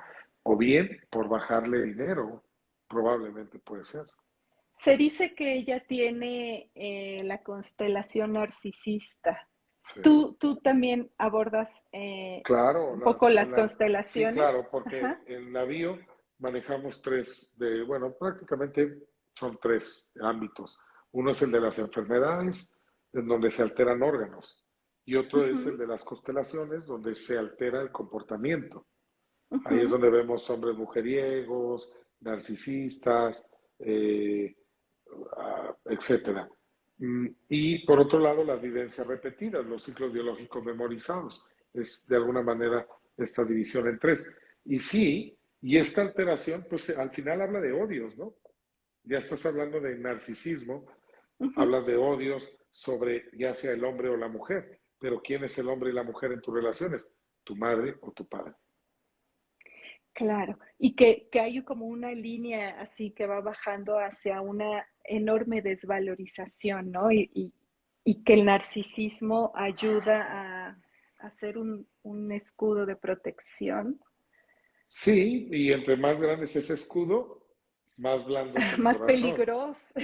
O bien por bajarle dinero, probablemente puede ser. Se dice que ella tiene la constelación narcisista. Sí. Tú también abordas Claro, un poco las sí, constelaciones. claro, porque Ajá. en la bio manejamos bueno, prácticamente son tres ámbitos. Uno es el de las enfermedades, en donde se alteran órganos. y otro es el Ujú, de las constelaciones, donde se altera el comportamiento. Ahí es ujú. donde vemos hombres mujeriegos, narcisistas, eh, etcétera. Y por otro lado, las vivencias repetidas, los ciclos biológicos memorizados. Es de alguna manera esta división en tres. Y sí, y esta alteración, pues al final habla de odios, ¿no? Ya estás hablando de narcisismo, Ujú. hablas de odios sobre ya sea el hombre o la mujer, pero ¿quién es el hombre y la mujer en tus relaciones? ¿Tu madre o tu padre? Claro, y que hay como una línea así que va bajando hacia una enorme desvalorización, ¿no? Y que el narcisismo ayuda a ser un escudo de protección. Sí, y entre más grande es ese escudo, más blando es el Más corazón. peligroso,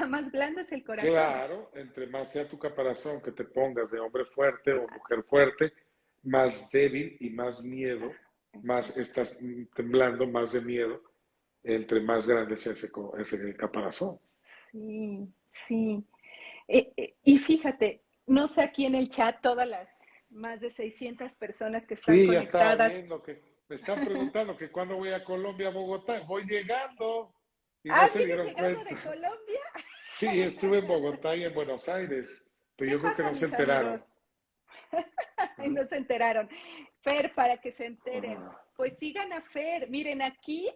más blando es el corazón. Claro, entre más sea tu caparazón que te pongas de hombre fuerte o mujer fuerte, más débil y más miedo, más estás temblando, más de miedo, entre más grande sea ese caparazón. Sí, sí. Y fíjate, no sé aquí en el chat todas las más de 600 personas que están Sí, ya estaba conectadas. viendo que me están preguntando que cuándo voy a Colombia, a Bogotá. Voy llegando y no Ah, se ¿vienes dieron llegando cuenta. de Colombia? Sí, estuve en Bogotá y en Buenos Aires, pero ¿Qué yo creo que pasa, no se mis enteraron. amigos? Y no se enteraron. Fer, para que se enteren, Ajá. pues sigan a Fer. Miren, aquí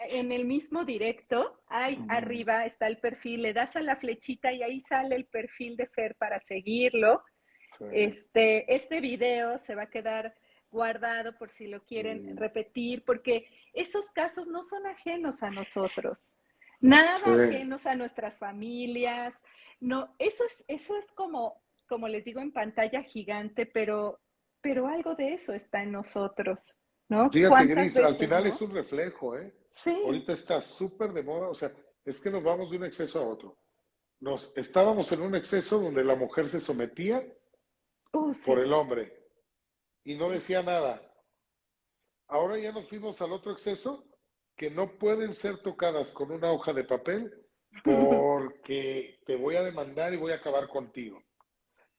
en el mismo directo, ahí Ujú. arriba está el perfil, le das a la flechita y ahí sale el perfil de Fer para seguirlo. Sí, Este video se va a quedar guardado por si lo quieren sí, repetir, porque esos casos no son ajenos a nosotros, nada sí. ajenos a nuestras familias, no, eso es como les digo en pantalla gigante, pero algo de eso está en nosotros, ¿no? Fíjate, ¿Cuántas Gris, al veces, final es no? un reflejo, ¿eh? Sí, Ahorita está súper de moda, o sea, es que nos vamos de un exceso a otro. Estábamos en un exceso donde la mujer se sometía por sí, el hombre y no sí. decía nada. Ahora ya nos fuimos al otro exceso que no pueden ser tocadas con una hoja de papel porque te voy a demandar y voy a acabar contigo.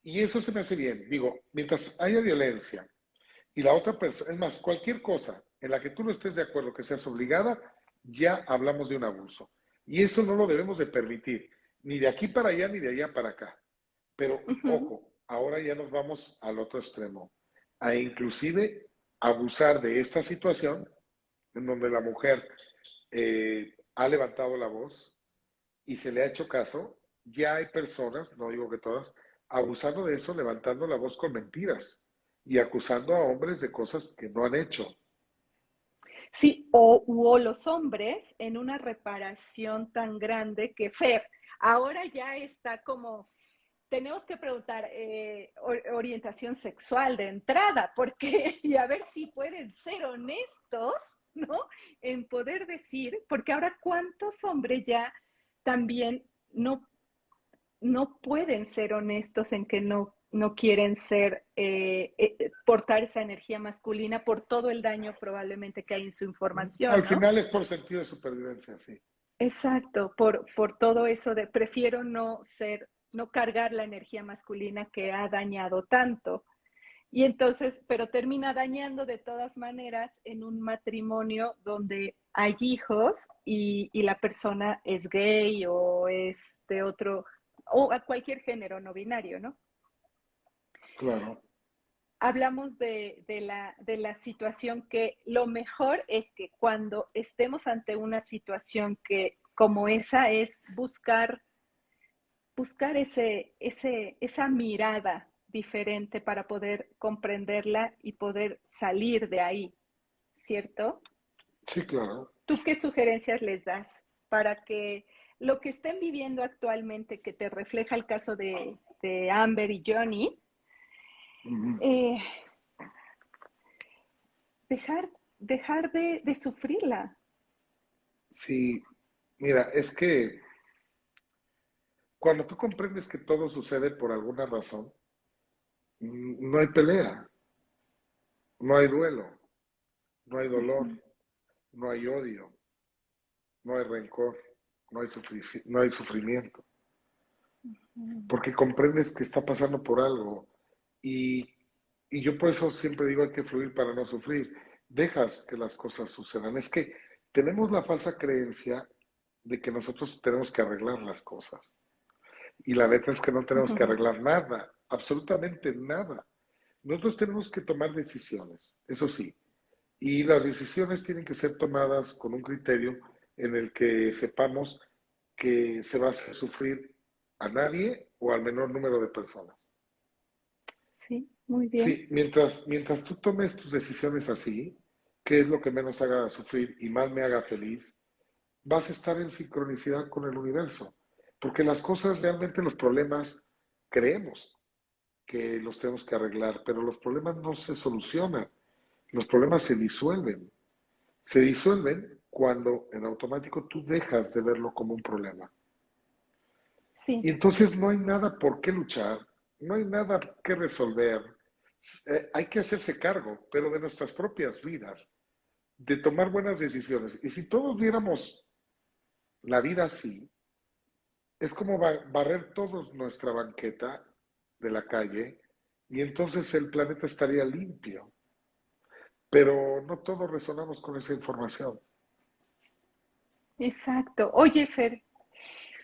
Y eso se me hace bien. Digo, mientras haya violencia y la otra persona, es más, cualquier cosa en la que tú no estés de acuerdo que seas obligada, ya hablamos de un abuso. Y eso no lo debemos de permitir, ni de aquí para allá, ni de allá para acá. Pero ojo, ahora ya nos vamos al otro extremo, a inclusive abusar de esta situación en donde la mujer ha levantado la voz y se le ha hecho caso. Ya hay personas, no digo que todas, abusando de eso, levantando la voz con mentiras y acusando a hombres de cosas que no han hecho. Sí, o los hombres en una reparación tan grande que Fer, ahora ya está como, tenemos que preguntar orientación sexual de entrada, porque, y a ver si pueden ser honestos, ¿no? En poder decir, porque ahora cuántos hombres ya también no pueden ser honestos en que no quieren ser, portar esa energía masculina por todo el daño probablemente que hay en su información, Al ¿no? final es por sentido de supervivencia, sí. Exacto, por todo eso de prefiero no ser, no cargar la energía masculina que ha dañado tanto. Y entonces, pero termina dañando de todas maneras en un matrimonio donde hay hijos y la persona es gay o es de otro, o a cualquier género no binario, ¿no? Claro. Hablamos de la situación que lo mejor es que cuando estemos ante una situación que como esa es buscar esa mirada diferente para poder comprenderla y poder salir de ahí, ¿cierto? Sí, claro. ¿Tú qué sugerencias les das para que lo que estén viviendo actualmente, que te refleja el caso de Amber y Johnny, Ujú. eh, dejar de sufrirla? Sí, mira, es que cuando tú comprendes que todo sucede por alguna razón, no hay pelea, no hay duelo, no hay dolor, Ujú, no hay odio, no hay rencor, no hay sufrimiento, ujú, porque comprendes que está pasando por algo. Y, y yo por eso siempre digo hay que fluir para no sufrir. Dejas que las cosas sucedan. Es que tenemos la falsa creencia de que nosotros tenemos que arreglar las cosas. Y la neta es que no tenemos que arreglar nada, absolutamente nada. Nosotros tenemos que tomar decisiones, eso sí. Y las decisiones tienen que ser tomadas con un criterio en el que sepamos que se va a hacer sufrir a nadie o al menor número de personas. Sí, muy bien. Sí, mientras tú tomes tus decisiones así, que es lo que menos haga sufrir y más me haga feliz, vas a estar en sincronicidad con el universo. Porque las cosas, realmente los problemas, creemos que los tenemos que arreglar, pero los problemas no se solucionan, los problemas se disuelven. Se disuelven cuando en automático tú dejas de verlo como un problema. Y Sí, entonces no hay nada por qué luchar, no hay nada que resolver. Hay que hacerse cargo, pero de nuestras propias vidas, de tomar buenas decisiones. Y si todos viéramos la vida así, es como barrer todos nuestra banqueta de la calle y entonces el planeta estaría limpio. Pero no todos resonamos con esa información. exacto. Oye, Fer,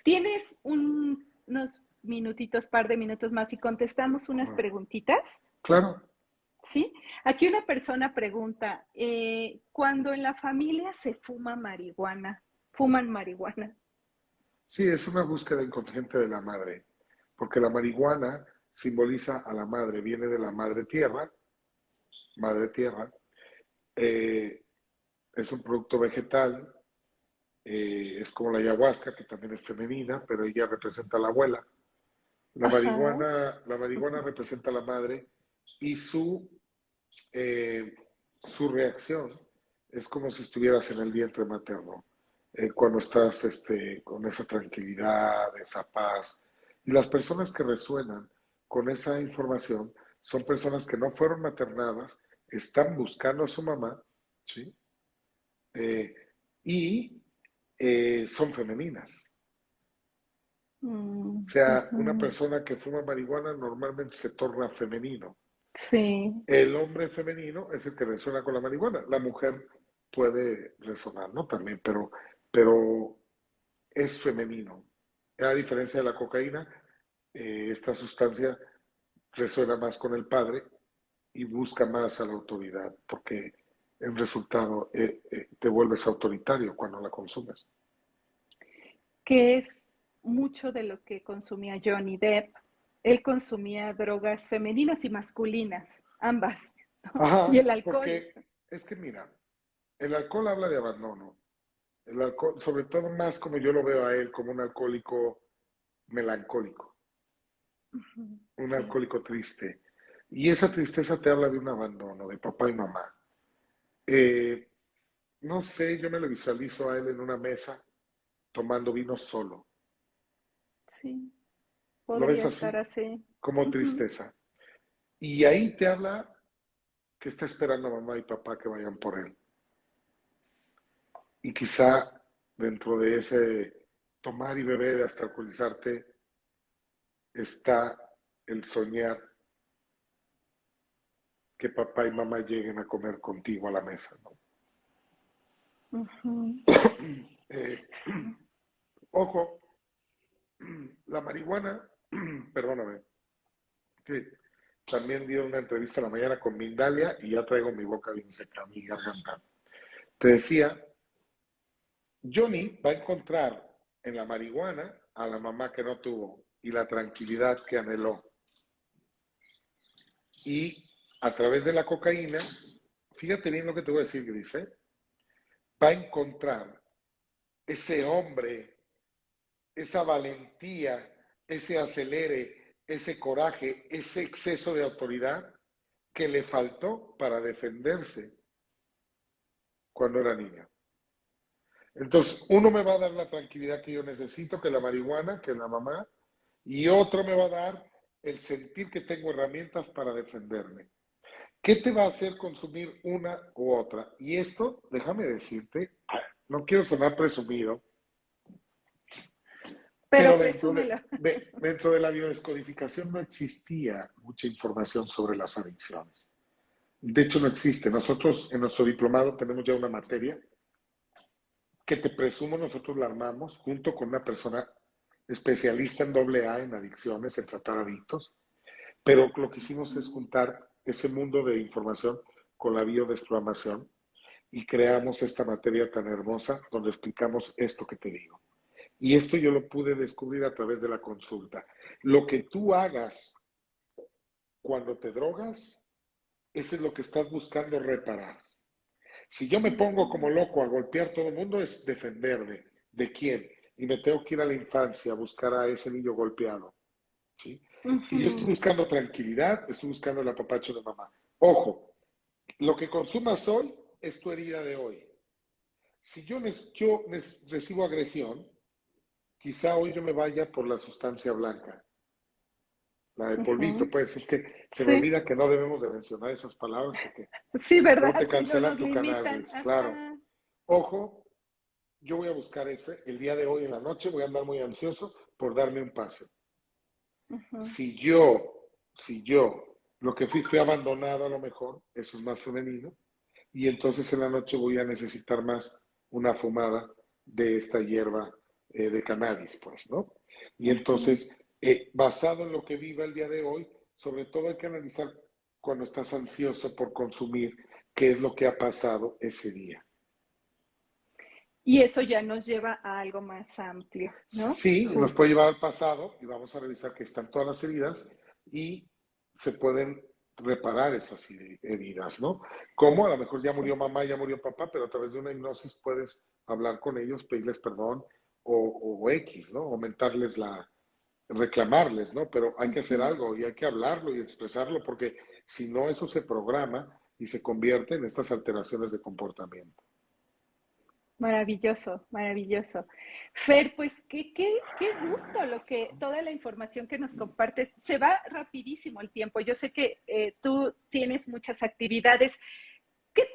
¿tienes unos minutitos, par de minutos más y contestamos unas preguntitas? Claro, ¿Sí? Aquí una persona pregunta, cuando en la familia se fuma marihuana, fuman marihuana. sí, es una búsqueda inconsciente de la madre, porque la marihuana simboliza a la madre, viene de la madre tierra, eh, es un producto vegetal, es como la ayahuasca, que también es femenina, pero ella representa a la abuela. Ajá. La marihuana representa a la madre y eh, su reacción es como si estuvieras en el vientre materno, cuando estás con esa tranquilidad, esa paz. Y las personas que resuenan con esa información son personas que no fueron maternadas, están buscando a su mamá, ¿sí? Eh, y son femeninas. O sea, una Ujú. persona que fuma marihuana normalmente se torna femenino. Sí, El hombre femenino es el que resuena con la marihuana. La mujer puede resonar, ¿no? También, pero es femenino. A diferencia de la cocaína, esta sustancia resuena más con el padre y busca más a la autoridad, porque en resultado te vuelves autoritario cuando la consumes. que es mucho de lo que consumía Johnny Depp. Él consumía drogas femeninas y masculinas, ambas, ¿no? Y Ajá, el alcohol. porque es que mira, el alcohol habla de abandono. El alcohol, sobre todo más como yo lo veo a él, como un alcohólico melancólico, Ujú. un Sí, alcohólico triste. Y esa tristeza te habla de un abandono, de papá y mamá. Eh, no sé, yo me lo visualizo a él en una mesa tomando vino solo. sí, ¿Lo ves podría estar así? así. Como Ujú. tristeza. Y ahí te habla que está esperando a mamá y papá que vayan por él. Y quizá dentro de ese tomar y beber hasta alcoholizarte está el soñar que papá y mamá lleguen a comer contigo a la mesa, ¿no? Ujú. Eh, Sí. ojo, la marihuana, perdóname, que también di una entrevista a la mañana con Mindalia y ya traigo mi boca bien seca, mi garganta. Te decía, Johnny va a encontrar en la marihuana a la mamá que no tuvo y la tranquilidad que anheló. Y a través de la cocaína, fíjate bien lo que te voy a decir, Gris, ¿eh? Va a encontrar ese hombre, esa valentía, ese acelere, ese coraje, ese exceso de autoridad que le faltó para defenderse cuando era niña. Entonces, uno me va a dar la tranquilidad que yo necesito, que la marihuana, que la mamá, y otro me va a dar el sentir que tengo herramientas para defenderme. ¿Qué te va a hacer consumir una u otra? Y esto, déjame decirte, no quiero sonar presumido, Pero pero presúmelo. dentro de la biodescodificación no existía mucha información sobre las adicciones. De hecho, no existe. Nosotros en nuestro diplomado tenemos ya una materia que te presumo nosotros la armamos junto con una persona especialista en doble A en adicciones, en tratar adictos, pero lo que hicimos es juntar ese mundo de información con la biodesprogramación y creamos esta materia tan hermosa donde explicamos esto que te digo. Y esto yo lo pude descubrir a través de la consulta. Lo que tú hagas cuando te drogas, eso es lo que estás buscando reparar. Si yo me pongo como loco a golpear a todo el mundo, es defenderme. ¿De quién? Y me tengo que ir a la infancia a buscar a ese niño golpeado. ¿Sí? Si yo estoy Ujú. buscando tranquilidad, estoy buscando el apapacho de mamá. Ojo, lo que consumas hoy es tu herida de hoy. Si yo recibo agresión, quizá hoy yo me vaya por la sustancia blanca, la de polvito, Ujú. pues es que se me Sí, olvida que no debemos de mencionar esas palabras porque sí, luego ¿verdad? te Si no cancelan nos tu canal, limitan. Luis. Claro. Ajá. Ojo, yo voy a buscar ese el día de hoy en la noche, voy a andar muy ansioso por darme un pase. Ujú. Si yo, si yo, lo que fui abandonado a lo mejor, eso es más femenino, y entonces en la noche voy a necesitar más una fumada de esta hierba de cannabis, pues, ¿no? Y Ujú. entonces, basado en lo que viva el día de hoy, sobre todo hay que analizar cuando estás ansioso por consumir qué es lo que ha pasado ese día. Y eso ya nos lleva a algo más amplio, ¿no? Sí, nos puede Justo. llevar al pasado y vamos a revisar que están todas las heridas y se pueden reparar esas heridas, ¿no? Como a lo mejor ya Sí. murió mamá, ya murió papá, pero a través de una hipnosis puedes hablar con ellos, pedirles perdón o X, ¿no? Aumentarles reclamarles, ¿no? Pero hay que hacer Ujú. algo y hay que hablarlo y expresarlo porque si no eso se programa y se convierte en estas alteraciones de comportamiento. Maravilloso, maravilloso. Fer, pues qué gusto toda la información que nos compartes. Se va rapidísimo el tiempo. Yo sé que tú tienes muchas actividades.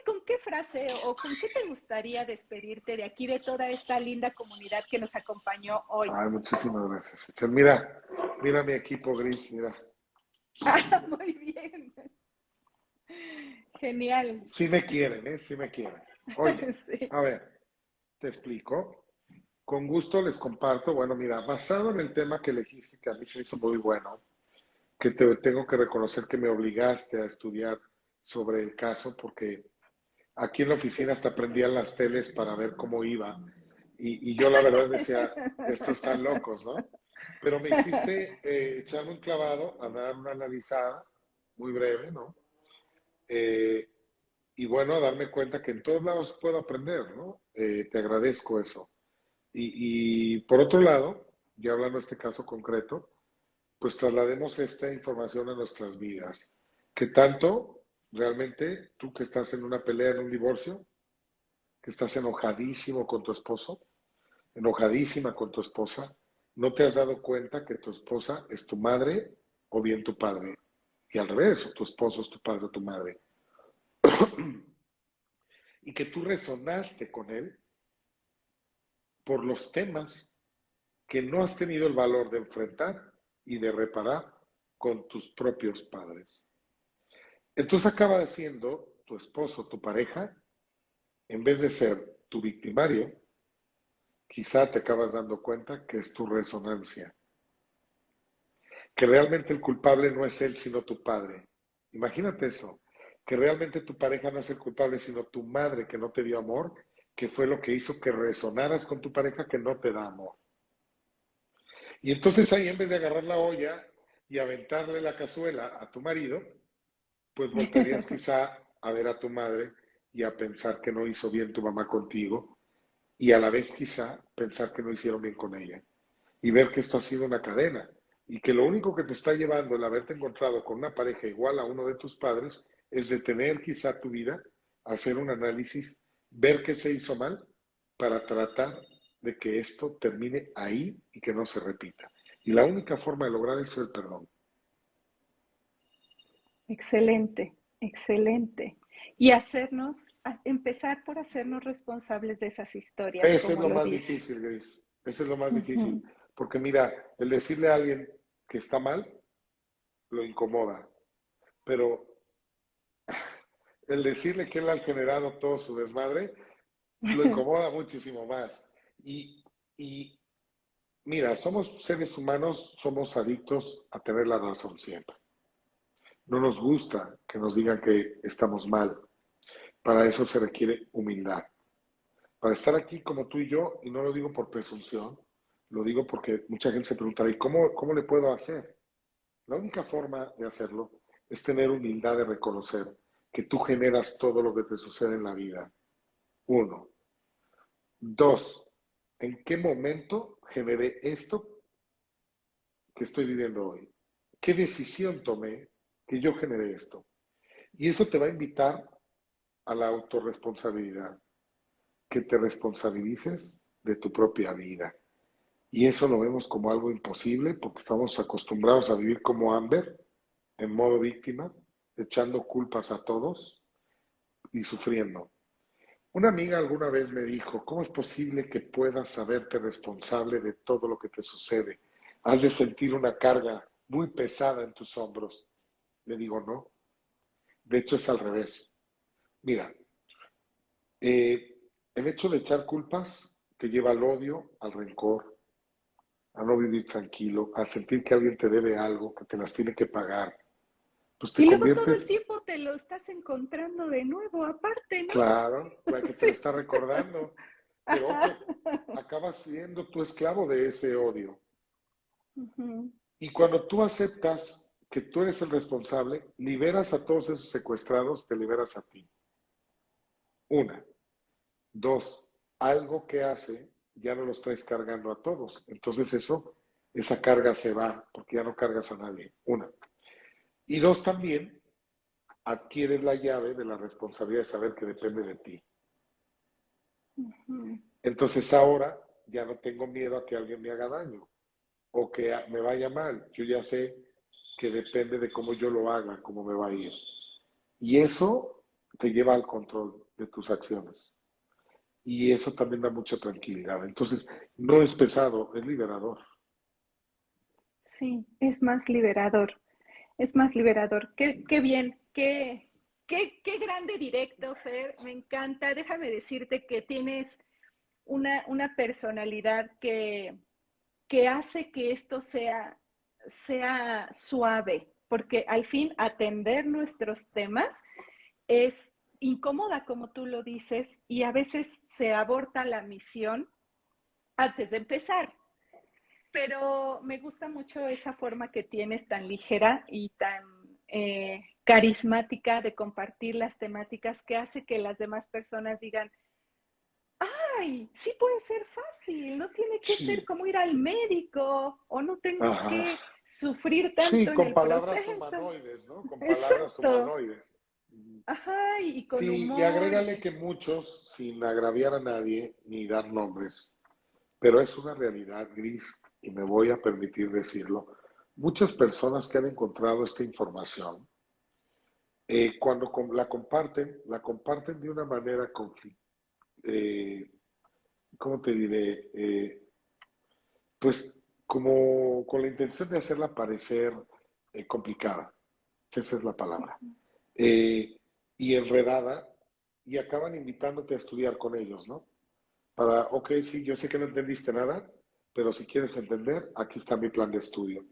¿Con qué frase o con qué te gustaría despedirte de aquí, de toda esta linda comunidad que nos acompañó hoy? Ay, muchísimas gracias. Itzel. Mira, mira mi equipo gris, mira. Ah, muy bien. Genial. Sí me quieren, ¿eh? Sí me quieren. Oye, Sí. a ver, te explico. Con gusto les comparto. Bueno, mira, basado en el tema que elegiste, que a mí se me hizo muy bueno, que te tengo que reconocer que me obligaste a estudiar sobre el caso, porque aquí en la oficina hasta prendían las teles para ver cómo iba. Y yo la verdad decía, estos están locos, ¿no? Pero me hiciste echarme un clavado, a dar una analizada muy breve, ¿no? Eh, y bueno, a darme cuenta que en todos lados puedo aprender, ¿no? Te agradezco eso. Y por otro lado, ya hablando de este caso concreto, pues traslademos esta información a nuestras vidas. Que tanto realmente tú que estás en una pelea, en un divorcio, que estás enojadísimo con tu esposo, enojadísima con tu esposa, no te has dado cuenta que tu esposa es tu madre o bien tu padre. Y al revés, o tu esposo es tu padre o tu madre. Y que tú resonaste con él por los temas que no has tenido el valor de enfrentar y de reparar con tus propios padres. Entonces acaba siendo tu esposo, tu pareja, en vez de ser tu victimario, quizá te acabas dando cuenta que es tu resonancia, que realmente el culpable no es él, sino tu padre. Imagínate eso, que realmente tu pareja no es el culpable, sino tu madre que no te dio amor, que fue lo que hizo que resonaras con tu pareja que no te da amor. Y entonces ahí en vez de agarrar la olla y aventarle la cazuela a tu marido, pues voltarías quizá a ver a tu madre y a pensar que no hizo bien tu mamá contigo y a la vez quizá pensar que no hicieron bien con ella y ver que esto ha sido una cadena y que lo único que te está llevando el haberte encontrado con una pareja igual a uno de tus padres es detener quizá tu vida, hacer un análisis, ver qué se hizo mal para tratar de que esto termine ahí y que no se repita. Y la única forma de lograr eso es el perdón. Excelente, excelente. Y empezar por hacernos responsables de esas historias, Ese es como lo lo más dice. difícil, Grace. Ese es lo más Ujú. difícil. Porque mira, el decirle a alguien que está mal, lo incomoda, pero el decirle que él ha generado todo su desmadre, lo incomoda muchísimo más. Y, y mira, somos seres humanos, somos adictos a tener la razón siempre. No nos gusta que nos digan que estamos mal. Para eso se requiere humildad. Para estar aquí como tú y yo, y no lo digo por presunción, lo digo porque mucha gente se preguntará, ¿y cómo le puedo hacer? La única forma de hacerlo es tener humildad de reconocer que tú generas todo lo que te sucede en la vida. Uno. Dos, ¿en qué momento generé esto que estoy viviendo hoy? ¿Qué decisión tomé que yo generé esto? Y eso te va a invitar a la autorresponsabilidad, que te responsabilices de tu propia vida. Y eso lo vemos como algo imposible porque estamos acostumbrados a vivir como Amber, en modo víctima, echando culpas a todos y sufriendo. Una amiga alguna vez me dijo, ¿cómo es posible que puedas saberte responsable de todo lo que te sucede? Has de sentir una carga muy pesada en tus hombros. Le digo, no. De hecho, es al revés. Mira, el hecho de echar culpas te lleva al odio, al rencor, a no vivir tranquilo, a sentir que alguien te debe algo, que te las tiene que pagar. Pues te Y luego todo el conviertes, tiempo te lo estás encontrando de nuevo, aparte, ¿no? claro, claro que te lo Sí. está recordando, pero Ajá. ojo, acabas siendo tu esclavo de ese odio. Ujú. Y cuando tú aceptas que tú eres el responsable, liberas a todos esos secuestrados, te liberas a ti. Una. Dos, algo que hace, ya no los traes cargando a todos. Entonces esa carga se va, porque ya no cargas a nadie. Una. Y dos, también adquieres la llave de la responsabilidad de saber que depende de ti. Ujú. Entonces ahora ya no tengo miedo a que alguien me haga daño o que me vaya mal. Yo ya sé que depende de cómo yo lo haga, cómo me va a ir. Y eso te lleva al control de tus acciones. Y eso también da mucha tranquilidad. Entonces, no es pesado, es liberador. Sí, es más liberador. Es más liberador. Qué bien, qué grande directo, Fer. Me encanta. Déjame decirte que tienes una personalidad que hace que esto sea suave, porque al fin atender nuestros temas es incómoda, como tú lo dices, y a veces se aborta la misión antes de empezar. Pero me gusta mucho esa forma que tienes tan ligera y tan carismática de compartir las temáticas que hace que las demás personas digan, ay, sí puede ser fácil, no tiene que ser Sí, como ir al médico o no tengo ajá. que sufrir tanto Sí, en con el palabras proceso. humanoides, ¿no? Con palabras Exacto. humanoides. Ajá, y con Sí, y humor. agrégale que muchos, sin agraviar a nadie ni dar nombres, pero es una realidad gris y me voy a permitir decirlo. Muchas personas que han encontrado esta información, cuando la comparten de una manera ¿cómo te diré? Pues como con la intención de hacerla parecer complicada, esa es la palabra, eh, y enredada, y acaban invitándote a estudiar con ellos, ¿no? Para, ok, sí, yo sé que no entendiste nada, pero si quieres entender, aquí está mi plan de estudio.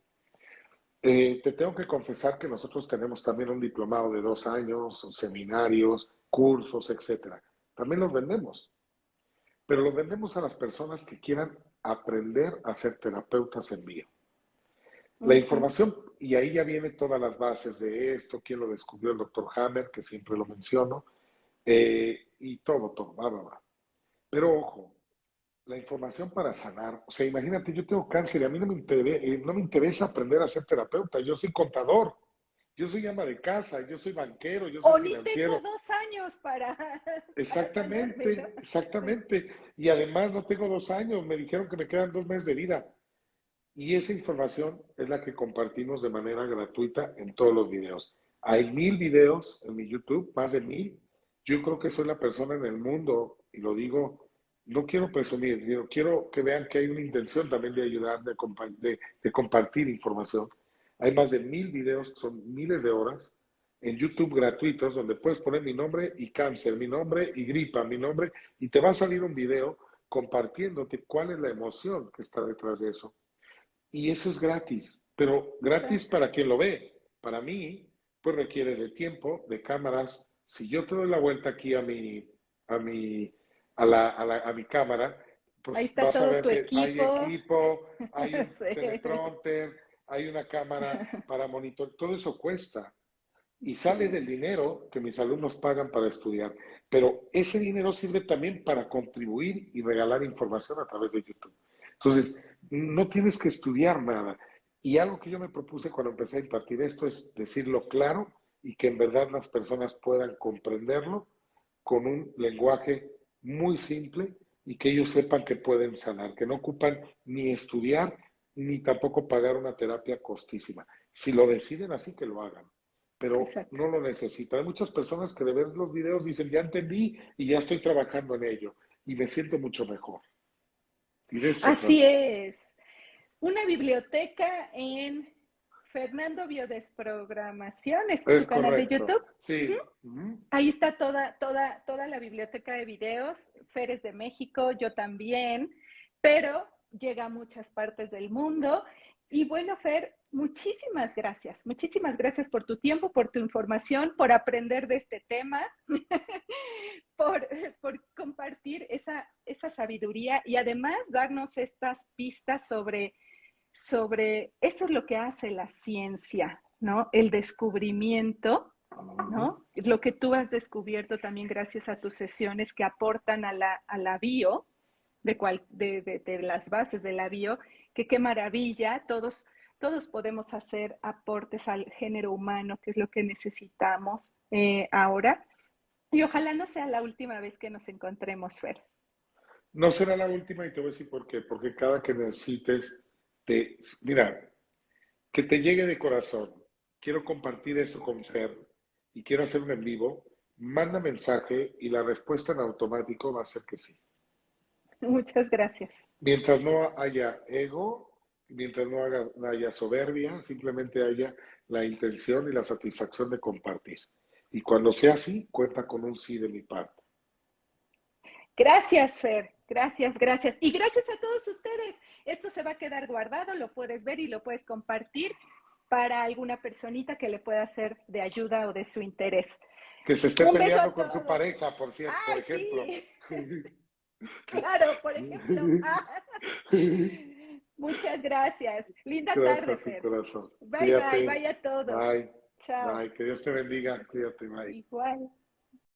Te tengo que confesar que nosotros tenemos también un diplomado de 2 años, seminarios, cursos, etcétera. También los vendemos, pero los vendemos a las personas que quieran aprender a ser terapeutas en vivo. La Ujú. información, y ahí ya viene todas las bases de esto, quién lo descubrió el doctor Hammer, que siempre lo menciono, y todo, va, va, va. Pero ojo, la información para sanar, o sea, imagínate, yo tengo cáncer y a mí no me interesa aprender a ser terapeuta, yo soy contador, yo soy ama de casa, yo soy banquero, yo soy O ni tengo financiero. 2 años para sanarme, ¿no? Exactamente, Sí. exactamente. Y además no tengo 2 años, me dijeron que me quedan 2 meses de vida. Y esa información es la que compartimos de manera gratuita en todos los videos. Hay 1000 videos en mi YouTube, más de 1000. Yo creo que soy la persona en el mundo, y lo digo no quiero presumir, quiero que vean que hay una intención también de ayudar, de compartir información. Hay más de 1000 videos, son miles de horas, en YouTube gratuitos, donde puedes poner mi nombre y cáncer, mi nombre y gripa, mi nombre, y te va a salir un video compartiéndote cuál es la emoción que está detrás de eso. Y eso es gratis, pero gratis Exacto. para quien lo ve. Para mí, pues requiere de tiempo, de cámaras. Si yo te doy la vuelta aquí a mi, a mi cámara, Ahí pues está vas a todo ver tu que hay equipo. equipo, hay un Sí. teleprompter, hay una cámara para monitor, todo eso cuesta y sale del Sí, dinero que mis alumnos pagan para estudiar. Pero ese dinero sirve también para contribuir y regalar información a través de YouTube. Entonces, no tienes que estudiar nada. Y algo que yo me propuse cuando empecé a impartir esto es decirlo claro y que en verdad las personas puedan comprenderlo con un lenguaje muy simple y que ellos sepan que pueden sanar, que no ocupan ni estudiar ni tampoco pagar una terapia costísima. Si lo deciden así, que lo hagan, pero exacto. no lo necesitan. Hay muchas personas que de ver los videos dicen, ya entendí y ya estoy trabajando en ello y me siento mucho mejor. Y de eso se Así trata. es. Una biblioteca en Fernando Biodesprogramación, es tu Es canal de correcto. YouTube. Ujú. Sí. Uh-huh. Ahí está toda la biblioteca de videos. Fer es de México, yo también, pero llega a muchas partes del mundo. Y bueno, Fer, muchísimas gracias por tu tiempo, por tu información, por aprender de este tema, por, por compartir esa sabiduría y además darnos estas pistas sobre eso es lo que hace la ciencia, ¿no? El descubrimiento, Uh-huh. ¿no? Lo que tú has descubierto también gracias a tus sesiones que aportan a la bio, de las bases de la bio, que qué maravilla, todos podemos hacer aportes al género humano, que es lo que necesitamos ahora. Y ojalá no sea la última vez que nos encontremos, Fer. No será la última y te voy a decir por qué. Porque cada que necesites, mira, que te llegue de corazón. Quiero compartir esto con Fer y quiero hacer un en vivo. Manda mensaje y la respuesta en automático va a ser que sí. Muchas gracias. Mientras no haya ego, mientras no haya soberbia, simplemente haya la intención y la satisfacción de compartir. Y cuando sea así, cuenta con un sí de mi parte. Gracias, Fer. Gracias. Y gracias a todos ustedes. Esto se va a quedar guardado, lo puedes ver y lo puedes compartir para alguna personita que le pueda ser de ayuda o de su interés. Que se esté Un beso peleando a con su todos. pareja, por cierto, por Ah, ejemplo. sí. Claro, por ejemplo. Muchas gracias. Linda Gracias tarde, a tu Fer. corazón. Bye, Cuídate. bye a todos. Bye. Chao. Bye. Que Dios te bendiga. Cuídate. Bye. Igual.